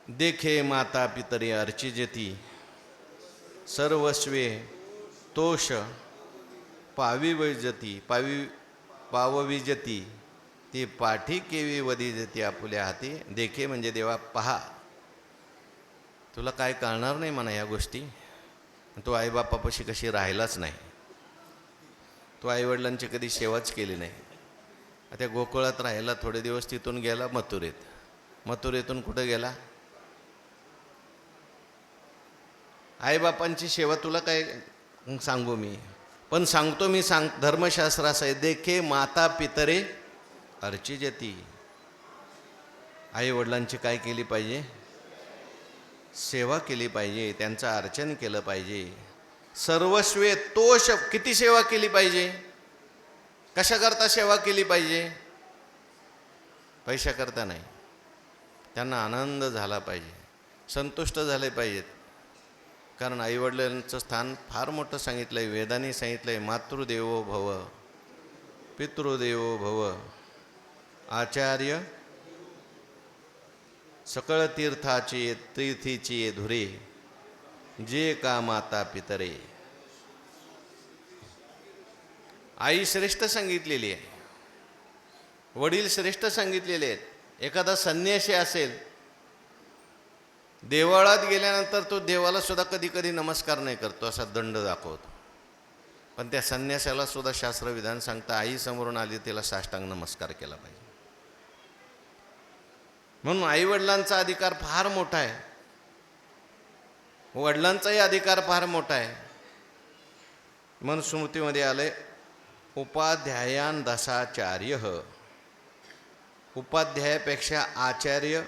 देखे माता पितरी अर्चिजती, सर्वस्वे तोष पावविजती, ती पाठी केवी वदिजती आपुल्या हाती. देखे म्हणजे देवा पहा. तुला काय कळणार नाही म्हणा या गोष्टी. तो आईबापापाशी कशी राहिलाच नाही, तो आईवडिलांची कधी सेवाच केली नाही. त्या गोकुळात राहिला, थोडे दिवस तिथून गेला मथुरेत. मथुरेतून कुठं गेला? आईबापांची सेवा तुला काय सांगू मी, पण सांगतो मी, धर्मशास्त्र असं आहे, देखे माता पितरे अर्चिजती. आई वडिलांची काय केली पाहिजे? सेवा केली पाहिजे, त्यांचं अर्चन केलं पाहिजे. सर्वस्वे तोष. किती सेवा केली पाहिजे? कशाकरता सेवा केली पाहिजे? पैशाकरता नाही. त्यांना आनंद झाला पाहिजे, संतुष्ट झाले पाहिजेत. कारण आईवडिलांचं स्थान फार मोठं सांगितलं आहे. वेदांनी सांगितलं आहे, मातृदेवो भव, पितृदेवो भव, आचार्य सकळ तीर्थाची तीर्थीची धुरे, जे का माता पितरे. आई श्रेष्ठ सांगितलेली आहे, वडील श्रेष्ठ सांगितलेले आहेत. एखादा संन्यासी असेल, देवळात गेल्यानंतर तो देवाला सुद्धा कधी कधी नमस्कार नाही करतो, असा दंड दाखवतो. पण त्या संन्यासाला सुद्धा शास्त्रविधान सांगतं, आई समोरून आली तिला साष्टांग नमस्कार केला पाहिजे. म्हणून आईवडिलांचा अधिकार फार मोठा आहे, वडिलांचाही अधिकार फार मोठा आहे. म्हणून स्मृतीमध्ये आलंय, उपाध्यायान दशाचार्य. उपाध्यायापेक्षा आचार्य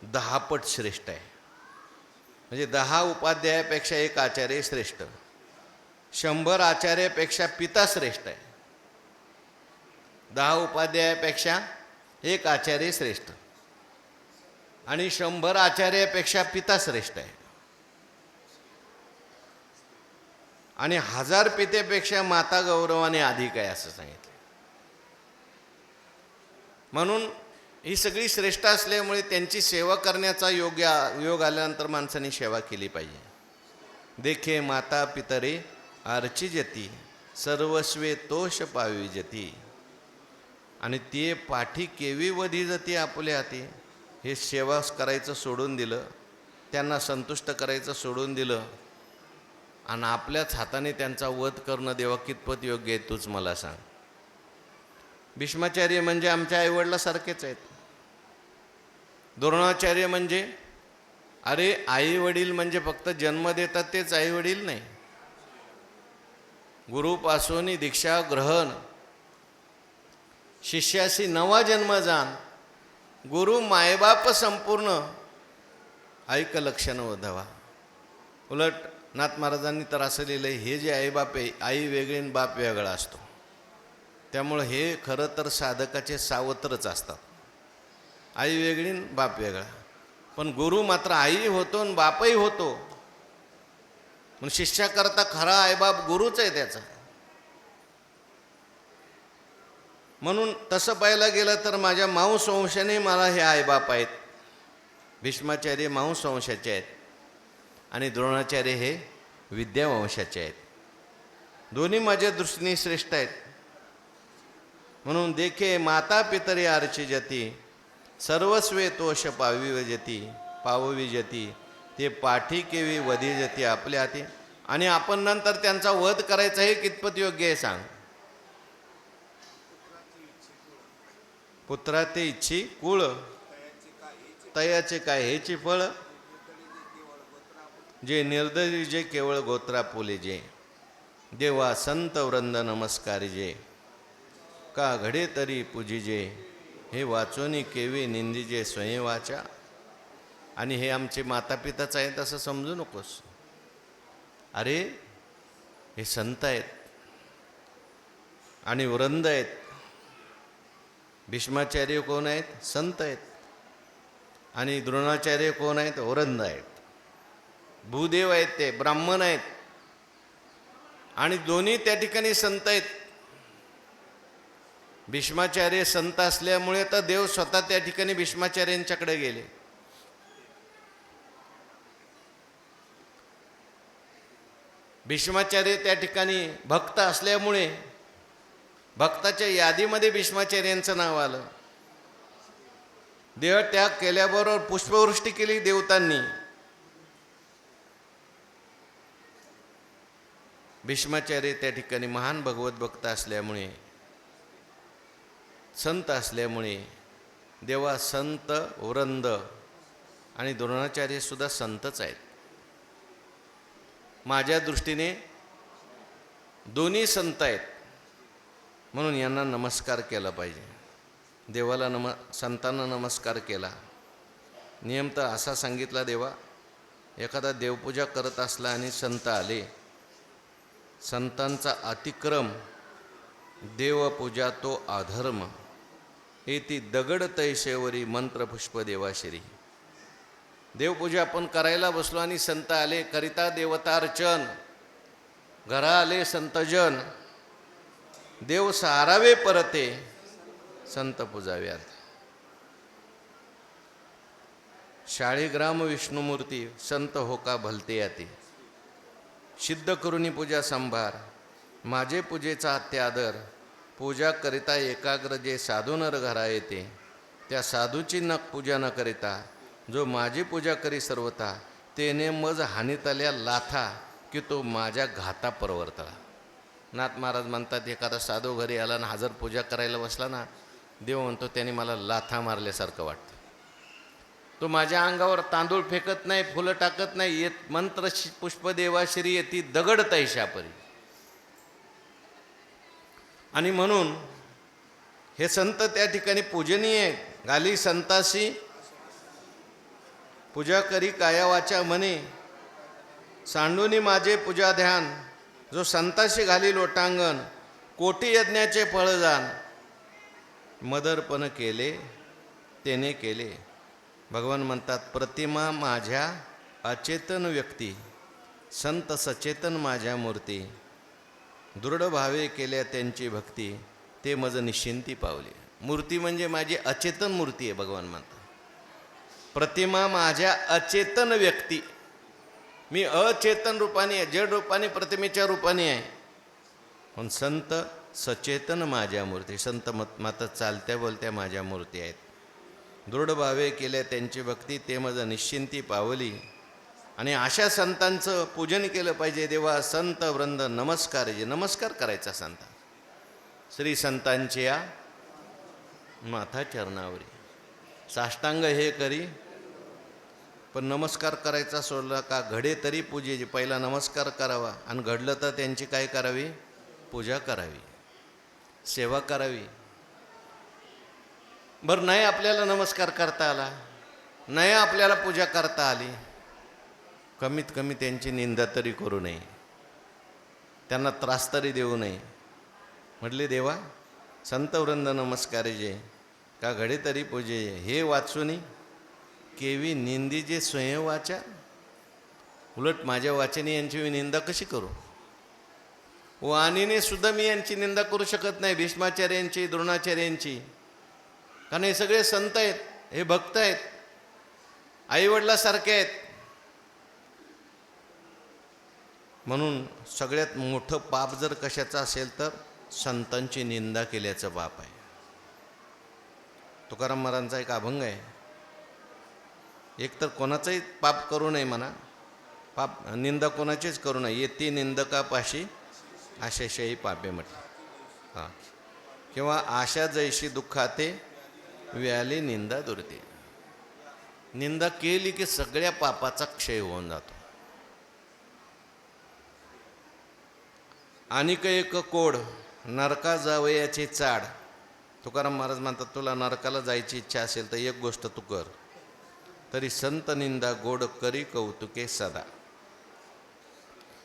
10 पट श्रेष्ठ आहे. म्हणजे 10 उपाध्यायापेक्षा एक आचार्य श्रेष्ठ, 100 आचार्यापेक्षा पिता श्रेष्ठ आहे. 10 उपाध्यायापेक्षा एक आचार्य श्रेष्ठ आणि 100 आचार्यापेक्षा पिता श्रेष्ठ आहे. आणि 1000 पितेपेक्षा माता गौरवाने अधिक आहे असं सांगितलं. म्हणून ही सगळी श्रेष्ठ असल्यामुळे त्यांची सेवा करण्याचा योग आल्यानंतर माणसाने सेवा केली पाहिजे. देखे माता पितरे अर्चिजती, सर्वस्वे तोष पाविजती. आणि ते पाठी केवी वधी जती आपल्या हाती. हे सेवा करायचं सोडून दिलं, त्यांना संतुष्ट करायचं सोडून दिलं, आणि आपल्याच हाताने त्यांचा वध करणं देवा कितपत योग्य आहे तूच मला सांग. भीष्माचार्य म्हणजे आमच्या आईवडिलासारखेच आहेत. द्रोणाचार्य म्हणजे, अरे आई वडील म्हणजे फक्त जन्म देतात तेच आई वडील नाही. गुरुपासून दीक्षा ग्रहण, शिष्याशी नवा जन्म जाण, गुरु मायबाप संपूर्ण, ऐक लक्षण वधवा. उलट नाथ महाराजांनी तर असं लिहिलं, हे जे आईबाप आहे, आई वेगळी आणि बाप वेगळा असतो. त्यामुळं हे खरं तर साधकाचे सावत्रच असतात. आई वेगळी आणि बाप वेगळा, पण गुरु मात्र आई होतो आणि बापही होतो. पण शिष्याकरता खरा आईबाप गुरुच आहे त्याचा. म्हणून तसं पाहायला गेलं तर माझ्या मांस वंशाने मला हे आईबाप आहेत. भीष्माचार्य मांस वंशाचे आहेत आणि द्रोणाचार्य हे विद्यावंशाचे आहेत. दोन्ही माझ्या दृष्टीने श्रेष्ठ आहेत. म्हणून देखे माता पितरे अर्चिजती, सर्वस्वे तोष पाविजती. ते पाठी केवी वधिजती आपल्या हाती. आणि आपण नंतर त्यांचा वध करायचा हे कितपत योग्य आहे सांग. पुत्रा ते इच्छी कुळ, तयाचे काय हेची फळ. जे निर्दयी जे केवळ गोत्रा पोले जे, देवा संत वृंद नमस्कारी जे. का घडे तरी पूजिजे, हे वाचोनी केवी निंदिजे स्वयं वाचा. आणि हे आमचे मातापिताच आहेत असं समजू नकोस. अरे हे संत आहेत आणि वृंद आहेत. भीष्माचार्य कोण आहेत? संत आहेत. आणि द्रोणाचार्य कोण आहेत? वृंद आहेत. भूदेव आहेत, ते ब्राह्मण आहेत. आणि दोन्ही त्या ठिकाणी संत आहेत. भीष्माचार्य संत असल्यामुळे तर देव स्वतः त्या ठिकाणी भीष्माचार्यांच्याकडे गेले. भीष्माचार्य त्या ठिकाणी भक्त असल्यामुळे भक्ताच्या यादीमध्ये भीष्माचार्यांचं नाव आलं. देहत्याग केल्याबरोबर पुष्पवृष्टी केली देवतांनी. भीष्माचार्य त्या ठिकाणी महान भगवत भक्त असल्यामुळे, संत असल्यामुळे देवा संत वृंद आणि द्रोणाचार्य सुद्धा संतच आहेत. माझ्या दृष्टीने दोन्ही संत आहेत, म्हणून यांना नमस्कार केला पाहिजे. देवाला संतांना नमस्कार केला. नियम तर असा सांगितला देवा, एखादा देवपूजा करत असला आणि संत आले, संतांचा अतिक्रम देवपूजा तो अधर्म. येती दगड तैसेवरी मंत्रपुष्प देवाशिरी. देवपूजा आपण करायला बसलो आणि संत आले, करिता देवतार्चन, घरा आले संतजन, देव सारावे परते, संत पूजाव्यात. शाळीग्राम विष्णुमूर्ती संत हो का भलते याते. सिद्ध करुनी पूजा संभार, माझे पूजेचा अत्यादर. पूजा करिता एकाग्र जे साधू नर घरा येते, त्या साधूची नक पूजा न करिता, जो माझी पूजा करी सर्वथा, तेने मज हानीतल्या लाथा, की तो माझ्या घाता परवर्तला. नाथ महाराज म्हणतात, एखादा साधू घरी आला ना हजर पूजा करायला बसला ना, देव म्हणतो त्याने मला लाथा मारल्यासारखं वाटतं. तो माझ्या अंगावर तांदूळ फेकत नाही, फुलं टाकत नाही, येत मंत्र पुष्प देवाश्री येती दगड तैशापरी. आणि म्हणून हे संत त्या ठिकाणी पूजनीय. घाली संतासी पूजा करी काया वाचा म्हणे, सांडूनी माझे पूजा ध्यान. जो संताशी घाली लोटांगण, कोटी यज्ञाचे फळदान. मदर्पण केले तेने केले. भगवान म्हणतात, प्रतिमा माझ्या अचेतन व्यक्ती, संत सचेतन माझ्या मूर्ती. दृढ भावे केल्या त्यांची भक्ती, ते मज निश्चिंती पावली. मूर्ती म्हणजे माझी अचेतन मूर्ती आहे. भगवान म्हणतात, प्रतिमा माझ्या अचेतन व्यक्ती. मी अचेतन रूपाने आहे, जड रूपाने प्रतिमेच्या रूपाने आहे, पण संत सचेतन माझ्या मूर्ती. संत मात्र चालत्या बोलत्या माझ्या मूर्ती आहेत. दृढ भावे केल्या त्यांची भक्ती, ते मज निश्चिंती पावली. आणि अशा संतांचं पूजन केलं पाहिजे. देवा संत वृंद नमस्कार जे. नमस्कार करायचा संत. श्री संतांची या माथा चरणावरी. साष्टांग हे करी, पण नमस्कार करायचा सोडला का घडे तरी पूजेचे. पहिला नमस्कार करावा, आणि घडलं तर त्यांची काय करावी? पूजा करावी, सेवा करावी. बरं, नाही आपल्याला नमस्कार करता आला, नाही आपल्याला पूजा करता आली, कमीत कमी त्यांची निंदा तरी करू नये, त्यांना त्रास तरी देऊ नये. म्हटले, देवा संत वृंद नमस्कार जे, का घडे तरी पूजे. हे वाचूनी केवी निंदी जे स्वयं वाचा. उलट माझ्या वाचने यांची मी निंदा कशी करू? वाणीने सुद्धा मी यांची निंदा करू शकत नाही. भीष्माचार्यांची, द्रोणाचार्यांची. कारण हे सगळे संत आहेत, हे भक्त आहेत, आईवडिलासारखे आहेत. म्हणून सगळ्यात मोठं पाप जर कशाचं असेल तर संतांची निंदा केल्याचं पाप आहे. तुकाराम महाराजांचा एक अभंग आहे, एक तर कोणाचंही पाप करू नये म्हणा, पाप निंदा कोणाचीच करू नये. येती निंदकापाशी आशाशयी पापे म्हटलं. हां, किंवा आशा जैशी दुःखाते व्याली निंदा दुरते. निंदा केली की सगळ्या पापाचा क्षय होऊन जातो. अनिक एक कोड नरका जावयाचे चाड. तुकाराम महाराज म्हणतात, तुला नरकाला जायची इच्छा असेल तर एक गोष्ट तू कर, तरी संत निंदा गोड करी कौतुके सदा.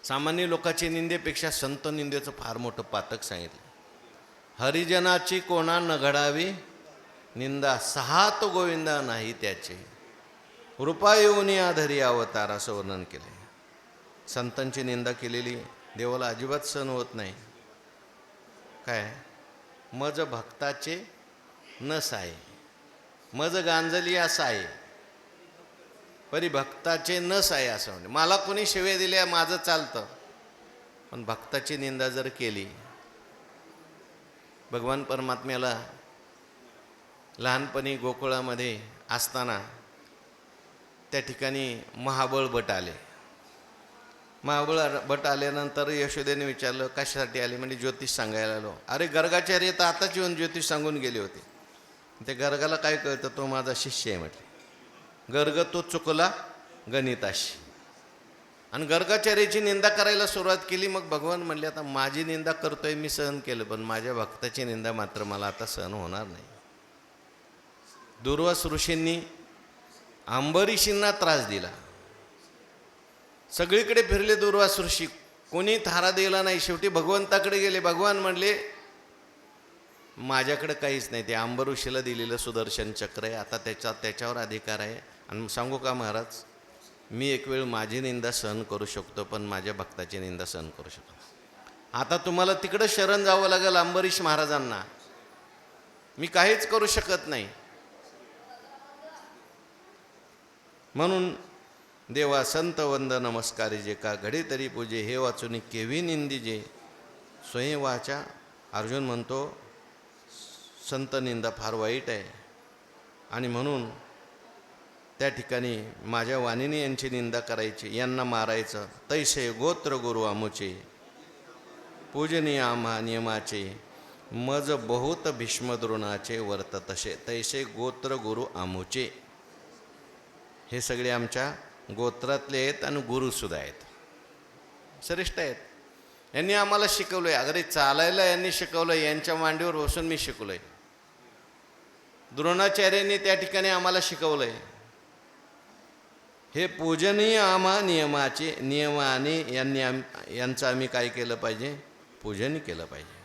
सामान्य लोकांची निंदेपेक्षा संत निंदेचं फार मोठं पातक सांगितलं. हरिजनाची कोणा न घडावी निंदा, सहात गोविंदा नाही त्याचे. कृपा येऊन आधरी अवतार, असं वर्णन केलं. संतांची निंदा केलेली देवाला अजिबात सहन होत नाही. काय? मज भक्ताचे न साये, मज गांजली असा आहे, परी भक्ताचे न साये. असं म्हणजे मला कोणी शिव्या दिल्या माझं चालतं, पण भक्ताची निंदा जर केली. भगवान परमात्म्याला लहानपणी गोकुळामध्ये असताना त्या ठिकाणी महाबळ भट आले. महाबळ भट आल्यानंतर यशोदेने विचारलं, कशासाठी आले? म्हणजे ज्योतिष सांगायला आलो. अरे गर्गाचार्य तर आताच येऊन ज्योतिष सांगून गेले होते. ते गर्गाला काय कळतं, तो माझा शिष्य आहे म्हटले. गर्ग तो चुकला गणिताशी आणि गर्गाचार्याची निंदा करायला सुरुवात केली. मग भगवान म्हणले, आता माझी निंदा करतोय मी, सहन केलं, पण माझ्या भक्ताची निंदा मात्र मला आता सहन होणार नाही. दुर्वास ऋषींनी अंबरीषींना त्रास दिला. सगळीकडे फिरले दुर्वास ऋषी, कोणी थारा दिला नाही. शेवटी भगवंताकडे गेले. भगवान म्हणले, माझ्याकडे काहीच नाही, ते अंबरीषीला दिलेलं सुदर्शन चक्र आहे, आता त्याच्यावर अधिकार आहे. आणि सांगू का महाराज, मी एक वेळ माझी निंदा सहन करू शकतो, पण माझ्या भक्ताची निंदा सहन करू शकतो. आता तुम्हाला तिकडं शरण जावं लागेल अंबरीष महाराजांना, मी काहीच करू शकत नाही. म्हणून देवा संत वंद नमस्कारी जे का घडी तरी पूजे, हे वाचून केव्ही निंदी जे स्वयं वाचा. अर्जुन म्हणतो संत निंदा फार वाईट आहे, आणि म्हणून त्या ठिकाणी माझ्या वाणीने यांची निंदा करायची, यांना मारायचं. तैसे गोत्र गुरु आमुचे पूजनीय आम्हा नियमाचे, मज बहुत भीष्मद्रोणाचे वर्त तसे. तैसे गोत्र गुरु आमुचे, हे सगळे आमच्या गोत्रातले आहेत आणि गुरुसुद्धा आहेत, श्रेष्ठ आहेत. यांनी आम्हाला शिकवलं आहे. अगदी चालायला यांनी शिकवलं, यांच्या मांडीवर बसून मी शिकलो आहे. द्रोणाचार्यांनी त्या ठिकाणी आम्हाला शिकवलं आहे. हे पूजनीय आम्हा नियमाचे, नियमाने यांचं आम्ही काय केलं पाहिजे, पूजन केलं पाहिजे.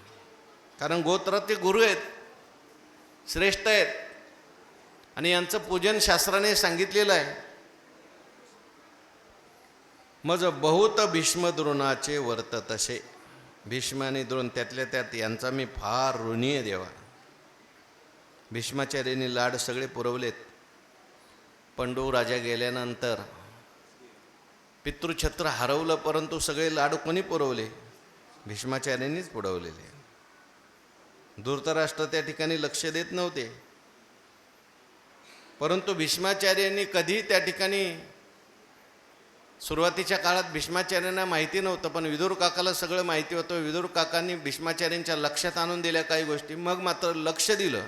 कारण गोत्रात ते गुरु आहेत, श्रेष्ठ आहेत, आणि यांचं पूजन शास्त्राने सांगितलेलं आहे. मज बहुत भीष्म द्रोणाचे वर्त तसे. भीष्म आणि द्रोण त्यातल्या त्यात यांचा मी फार ऋणी आहे देवा. भीष्माचार्यांनी लाड सगळे पुरवलेत. पंडू राजा गेल्यानंतर पितृछत्र हरवलं, परंतु सगळे लाडू कोणी पुरवले, भीष्माचार्यांनीच पुरवलेले. धृतराष्ट्र त्या ठिकाणी लक्ष देत नव्हते, परंतु भीष्माचार्यांनी कधी त्या ठिकाणी, सुरुवातीच्या काळात भीष्माचार्यांना माहिती नव्हतं, पण विदुर काकाला सगळं माहिती होतं. विदुर काकांनी भीष्माचार्यांच्या लक्षात आणून दिल्या काही गोष्टी. मग मात्र लक्ष दिलं,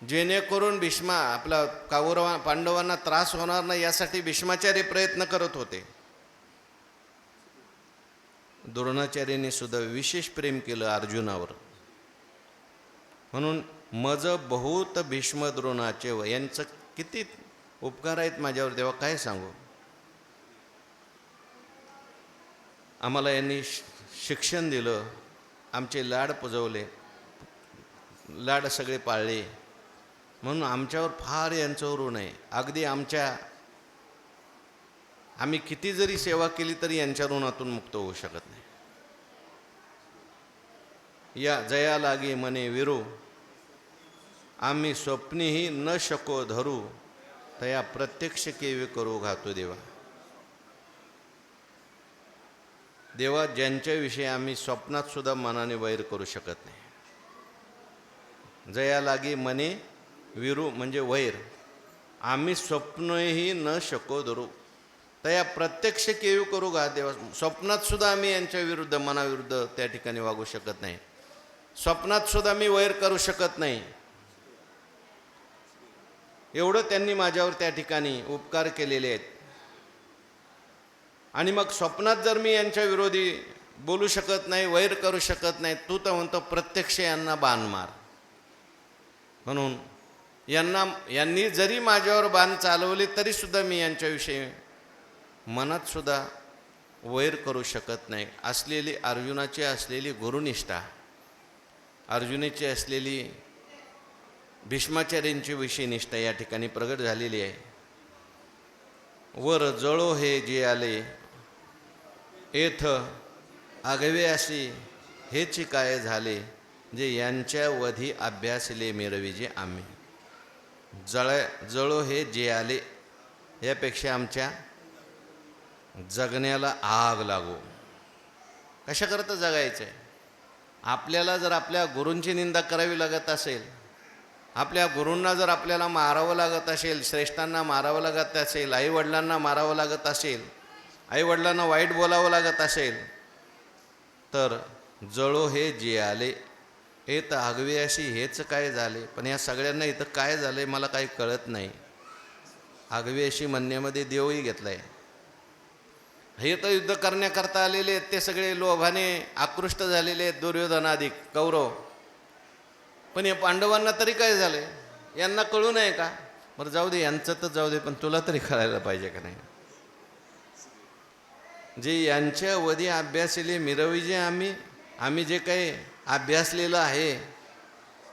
जेणेकरून आपला पांडवांना त्रास होणार नाही यासाठी भीष्माचार्य प्रयत्न करत होते. द्रोणाचार्यांनी सुद्धा विशेष प्रेम केलं अर्जुनावर. म्हणून मज बहुत भीष्म द्रोणाचे, यांचं किती उपकार आहेत माझ्यावर देवा, काय सांगू. आम्हाला यांनी शिक्षण दिलं, आमचे लाड पुजवले, लाड सगळे पाळले, म्हणून आमच्यावर फार यांच्यावर ऋण आहे. अगदी आम्ही किती जरी सेवा केली तरी यांच्या ऋणातून मुक्त होऊ शकत नाही. या जया लागे मने विरू, आम्ही स्वप्नीही न शको धरू, तया प्रत्यक्ष केवे करू घातू देवा. देवा, ज्यांच्याविषयी आम्ही स्वप्नात सुद्धा मनाने वैर करू शकत नाही. जया लागे मने विरू म्हणजे वैर, आम्ही स्वप्नही न शको धरू, तया प्रत्यक्ष केवी करू घात देवा. स्वप्नात सुद्धा आम्ही यांच्या विरुद्ध, मनाविरुद्ध त्या ठिकाणी वागू शकत नाही. स्वप्नात सुद्धा मी वैर करू शकत नाही. एवढं त्यांनी माझ्यावर त्या ठिकाणी उपकार केलेले आहेत. आणि मग स्वप्नात जर मी यांच्या विरोधी बोलू शकत नाही, वैर करू शकत नाही, तू तर म्हणतो प्रत्यक्ष यांना बाण मार. म्हणून यांनी जरी माझ्यावर बाण चालवले तरी सुद्धा मी यांच्याविषयी मनात सुद्धा वैर करू शकत नाही. असलेली अर्जुनाची असलेली गुरुनिष्ठा, अर्जुनाची असलेली भीष्माचार्यांची विषयी निष्ठा या ठिकाणी प्रगट झालेली आहे. वर जळो हे जे आले, येथ आगवे असे हेच काय झाले, जे यांच्या वधी अभ्यासले मिरविजे आम्ही. जळो हे जे आले, यापेक्षा आमच्या जगण्याला आग लागो. कशाकरता जगायचं आहे? आपल्याला जर आपल्या गुरूंची निंदा करावी लागत असेल, आपल्या गुरूंना जर आपल्याला मारावं लागत असेल, श्रेष्ठांना मारावं लागत असेल, आईवडिलांना मारावं लागत असेल, आईवडिलांना वाईट बोलावं लागत असेल, तर जळो हे जे आले, हे तर आगव्याशी हेच काय झाले, पण या सगळ्यांना इथं काय झालंय मला काही कळत नाही. आगव्याशी म्हणण्यामध्ये देवही घेतलाय. हे तर युद्ध करण्याकरता आलेले आहेत, ते सगळे लोभाने आकृष्ट झालेले आहेत, दुर्योधनाधिक कौरव. पण या पांडवांना तरी काय झालंय, यांना कळू नये का? बरं जाऊ दे, यांचं तर जाऊ दे, पण तुला तरी कळायला पाहिजे का नाही? जे यांच्या वधी अभ्यासले मिरवी, जे आम्ही जे काही अभ्यासलेलं आहे,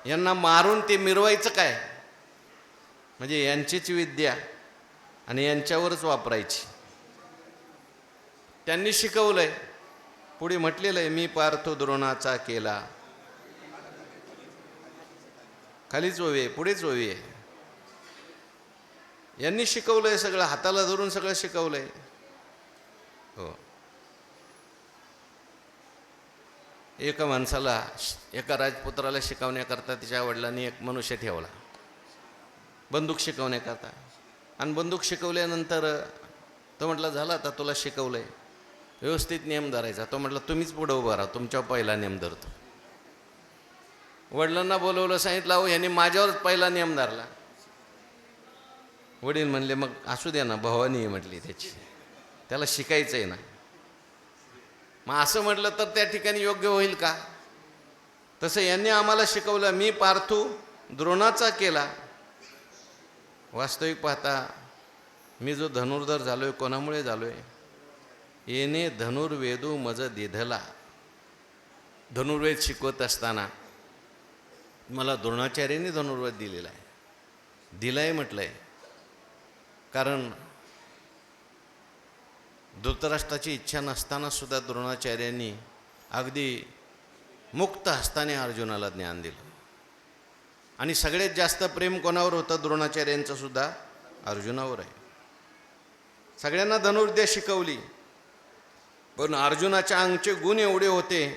यांना मारून ते मिरवायचं काय? म्हणजे यांचीच विद्या आणि यांच्यावरच वापरायची. त्यांनी शिकवलंय. पुढे म्हटलेलं आहे, मी पार्थो द्रोणाचा केला. खालीच ओवी आहे, पुढेच ओवी आहे. यांनी शिकवलंय सगळं, हाताला धरून सगळं शिकवलंय. हो, एका माणसाला, एका राजपुत्राला शिकवण्याकरता तिच्या वडिलांनी एक मनुष्य ठेवला, बंदूक शिकवण्याकरता. आणि बंदूक शिकवल्यानंतर तो म्हटला, झाला आता तुला शिकवलंय, व्यवस्थित नियम धरायचा. तो म्हटला, तुम्हीच पुढं उभं राहा, तुमच्यावर पहिला नियम धरतो. वडिलांना बोलवलं, सांगितलं, अहो ह्याने माझ्यावरच पहिला नियम धरला. वडील म्हणले, मग असू द्या ना, भवानी आहे म्हटली त्याची, त्याला शिकायचं आहे ना. मग असं म्हटलं तर त्या ठिकाणी योग्य होईल का? तसं यांनी आम्हाला शिकवलं, मी पार्थू द्रोणाचा केला. वास्तविक पाहता मी जो धनुर्धर झालोय, कोणामुळे झालोय? येणे धनुर्वेदू मज दिधला. धनुर्वेद शिकवत असताना मला द्रोणाचार्यांनी धनुर्वेद दिलेला आहे. दिलाय म्हटलंय कारण धृतराष्ट्राची इच्छा नसताना सुद्धा द्रोणाचार्यांनी अगदी मुक्त हस्ताने अर्जुनाला ज्ञान दिलं. आणि सगळ्यात जास्त प्रेम कोणावर होतं? द्रोणाचार्यांचं सुद्धा अर्जुनावर आहे. सगळ्यांना धनुर्विद्या शिकवली, पण अर्जुनाच्या अंगचे गुण एवढे होते,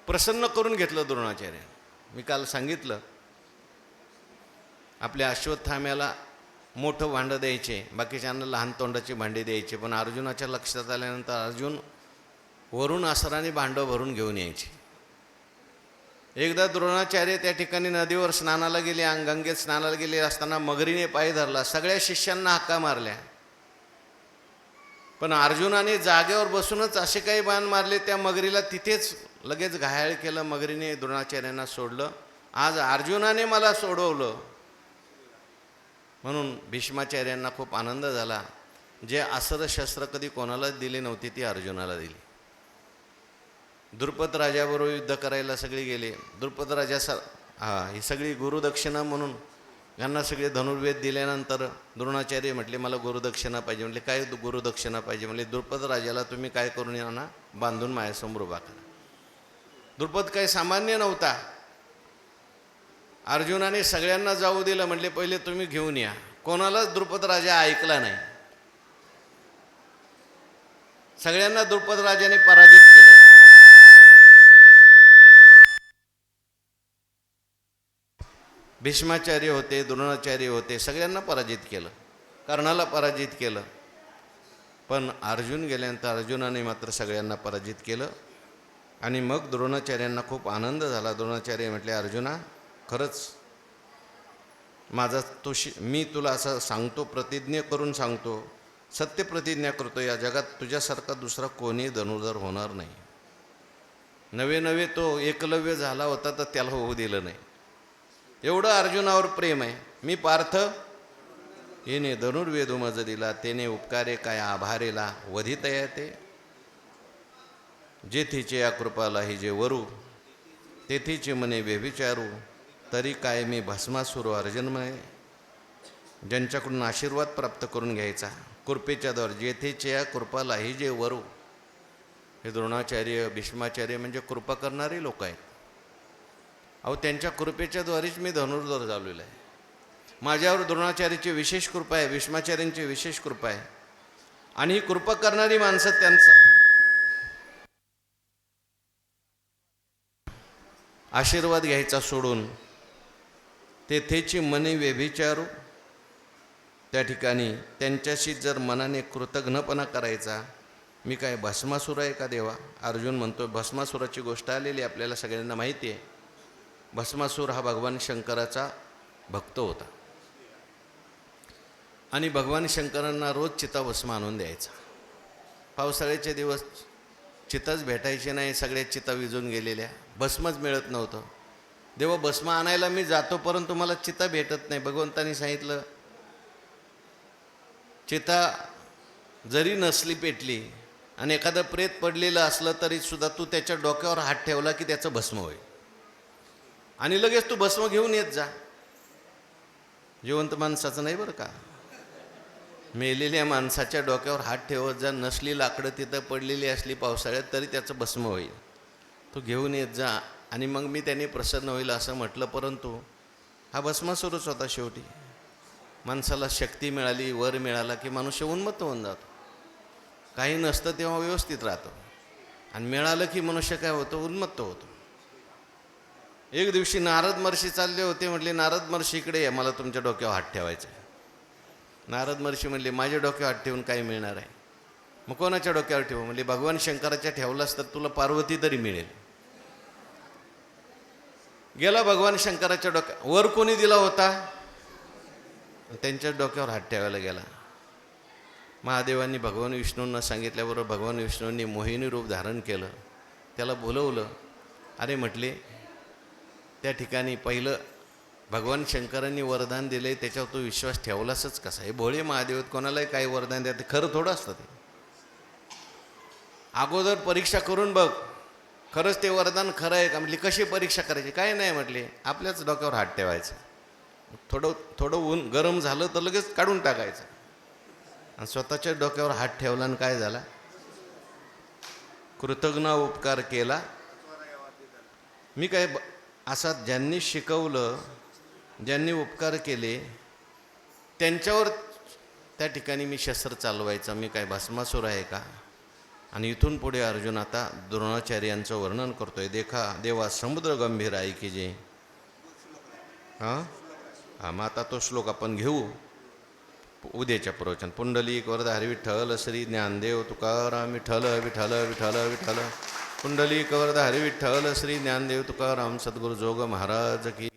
प्रसन्न करून घेतलं द्रोणाचार्य. मी काल सांगितलं, आपल्या अश्वत्थाम्याला मोठं भांडं द्यायचे, बाकीच्यांना लहान तोंडाची भांडी द्यायचे, पण अर्जुनाच्या लक्षात आल्यानंतर अर्जुन वरून आसराने भांडं भरून घेऊन यायचे. एकदा द्रोणाचार्य त्या ठिकाणी नदीवर स्नानाला गेले, गंगेत स्नानाला गेले असताना मगरीने पाय धरला. सगळ्या शिष्यांना हाका मारल्या, पण अर्जुनाने जागेवर बसूनच असे काही बाण मारले, त्या मगरीला तिथेच लगेच घायाळ केलं. मगरीने द्रोणाचार्यांना सोडलं. आज अर्जुनाने मला सोडवलं म्हणून भीष्माचार्यांना खूप आनंद झाला. जे अस्त्र शस्त्र कधी कोणालाच दिली नव्हती ती अर्जुनाला दिली. द्रुपद राजाबरोबर युद्ध करायला सगळे गेले. द्रुपद राजा ही सगळी गुरुदक्षिणा म्हणून यांना सगळे धनुर्वेद दिल्यानंतर द्रोणाचार्य म्हटले, मला गुरुदक्षिणा पाहिजे. म्हटले, काय गुरुदक्षिणा पाहिजे? म्हटले, द्रुपद राजाला तुम्ही काय करून यांना बांधून माझ्यासमोर उभा करा. द्रुपद काही सामान्य नव्हता. अर्जुनाने सगळ्यांना जाऊ दिलं. म्हटले, पहिले तुम्ही घेऊन या. कोणालाच द्रुपद राजा ऐकला नाही. सगळ्यांना द्रुपद राजाने पराजित केलं. भीष्माचार्य होते, द्रोणाचार्य होते, सगळ्यांना पराजित केलं. कर्णाला पराजित केलं. पण अर्जुन गेल्यानंतर अर्जुनाने मात्र सगळ्यांना पराजित केलं. आणि मग द्रोणाचार्यांना खूप आनंद झाला. द्रोणाचार्य म्हटले, अर्जुना, खरंच माझा मी तुला असं सांगतो, प्रतिज्ञा करून सांगतो, सत्य प्रतिज्ञा करतो, या जगात तुझ्यासारखा दुसरा कोणी धनुर्धर होणार नाही. नवे नवे तो एकलव्य झाला होता तर त्याला होऊ दिलं नाही. एवढं अर्जुनावर प्रेम आहे. मी पार्थ येणे धनुर्वेदू मज दिला, तेने उपकारे काय आभारेला वधित येते. जेथीचे या कृपाला ही जे वरू, तेथीचे मने व्यभिचारू, तरी काय मी भस्मासुर अर्जुनमय. ज्यांच्याकडून आशीर्वाद प्राप्त करून घ्यायचा कृपेच्या द्वार, जेथीचे या कृपाला ही जे वरू. हे द्रोणाचार्य, भीष्माचार्य म्हणजे कृपा करणारे लोक आहेत. अहो, त्यांच्या कृपेच्या द्वारेच मी धनुर्धर झालेलो आहे. माझ्यावर द्रोणाचार्याची विशेष कृपा आहे, भीष्माचार्यांची विशेष कृपा आहे. आणि ही कृपा करणारी माणसं त्यांचा आशीर्वाद घ्यायचा सोडून तेथेची मने व्यभिचारू, त्या ठिकाणी त्यांच्याशी जर मनाने कृतघ्नपणा करायचा. मी काय भस्मासुर आहे का देवा? अर्जुन म्हणतो, भस्मासुराची गोष्ट आलेली आपल्याला सगळ्यांना माहिती आहे. भस्मासूर हा भगवान शंकराचा भक्त होता आणि भगवान शंकरांना रोज चिताभस्म आणून द्यायचा. पावसाळ्याचे दिवस चिताच भेटायचे नाही, सगळ्या चिता विजून गेलेल्या, भस्मच मिळत नव्हतं. देवा भस्म आणायला मी जातो परंतु मला चिता भेटत नाही. भगवंतांनी सांगितलं, चिता जरी नसली पेटली आणि एखादं प्रेत पडलेलं असलं तरी सुद्धा तू त्याच्या डोक्यावर हात ठेवला की त्याचं भस्म होईल आणि लगेच तू भस्म घेऊन येत जा. जिवंत माणसाचं नाही बरं का, मेलेल्या माणसाच्या डोक्यावर हात ठेवत जा. नसली लाकडं तिथं पडलेली असली पावसाळ्यात तरी त्याचं भस्म होईल, तू घेऊन येत जा आणि मग मी त्याने प्रसन्न होईल असं म्हटलं. परंतु हा भस्मासूरच होता. शेवटी माणसाला शक्ती मिळाली, वर मिळाला की मनुष्य उन्मत्त होऊन जातो. काही नसतं तेव्हा व्यवस्थित राहतो आणि मिळालं की मनुष्य काय होतं, उन्मत्त होतो. एक दिवशी नारद महर्षी चालले होते. म्हटले, नारद महर्षी इकडे या, मला तुमच्या डोक्यावर हात ठेवायचा आहे. नारद महर्षी म्हणले, माझ्या डोक्यावर हात ठेवून काय मिळणार आहे? मग कोणाच्या डोक्यावर ठेवू? म्हणले, भगवान शंकराच्या ठेवलास तर तुला पार्वती तरी मिळेल. गेला भगवान शंकराच्या डोक्यावर. वर कोणी दिला होता? त्यांच्याच डोक्यावर हात ठेवायला गेला. महादेवांनी भगवान विष्णूंना सांगितल्याबरोबर भगवान विष्णूंनी मोहिनी रूप धारण केलं, त्याला बोलवलं. अरे म्हटले, त्या ठिकाणी पहिलं भगवान शंकरांनी वरदान दिले, त्याच्यावर तू विश्वास ठेवलासच कसा? हे भोळे महादेव कोणालाही काही वरदान द्या, ते खरं थोडं असतं. ते अगोदर परीक्षा करून बघ, खरंच ते वरदान खरं आहे का? म्हटली, कशी परीक्षा करायची? काय नाही म्हटले, आपल्याच डोक्यावर हात ठेवायचं, थोडं ऊन गरम झालं तर लगेच काढून टाकायचं. आणि स्वतःच्या डोक्यावर हात ठेवला आणि काय झाला? कृतज्ञ उपकार केला. मी काय असा ज्यांनी शिकवलं, ज्यांनी उपकार केले त्यांच्यावर त्या ठिकाणी मी शस्त्र चालवायचा. मी काय भस्मासूर आहे का? आणि इथून पुढे अर्जुन आता द्रोणाचार्यांचं वर्णन करतोय. देखा देवा समुद्र गंभीर आहे की जे मग आता तो श्लोक आपण घेऊ उद्याच्या प्रवचन. पुंडलिक वरदा हरी विठ्ठल श्री ज्ञानदेव तुकाराम विठ्ठल विठ्ठल विठ्ठल विठ्ठल. पुंडलिक वरदा हरी विठ्ठल श्री ज्ञानदेव तुकाराम सद्गुरू जोग महाराज की.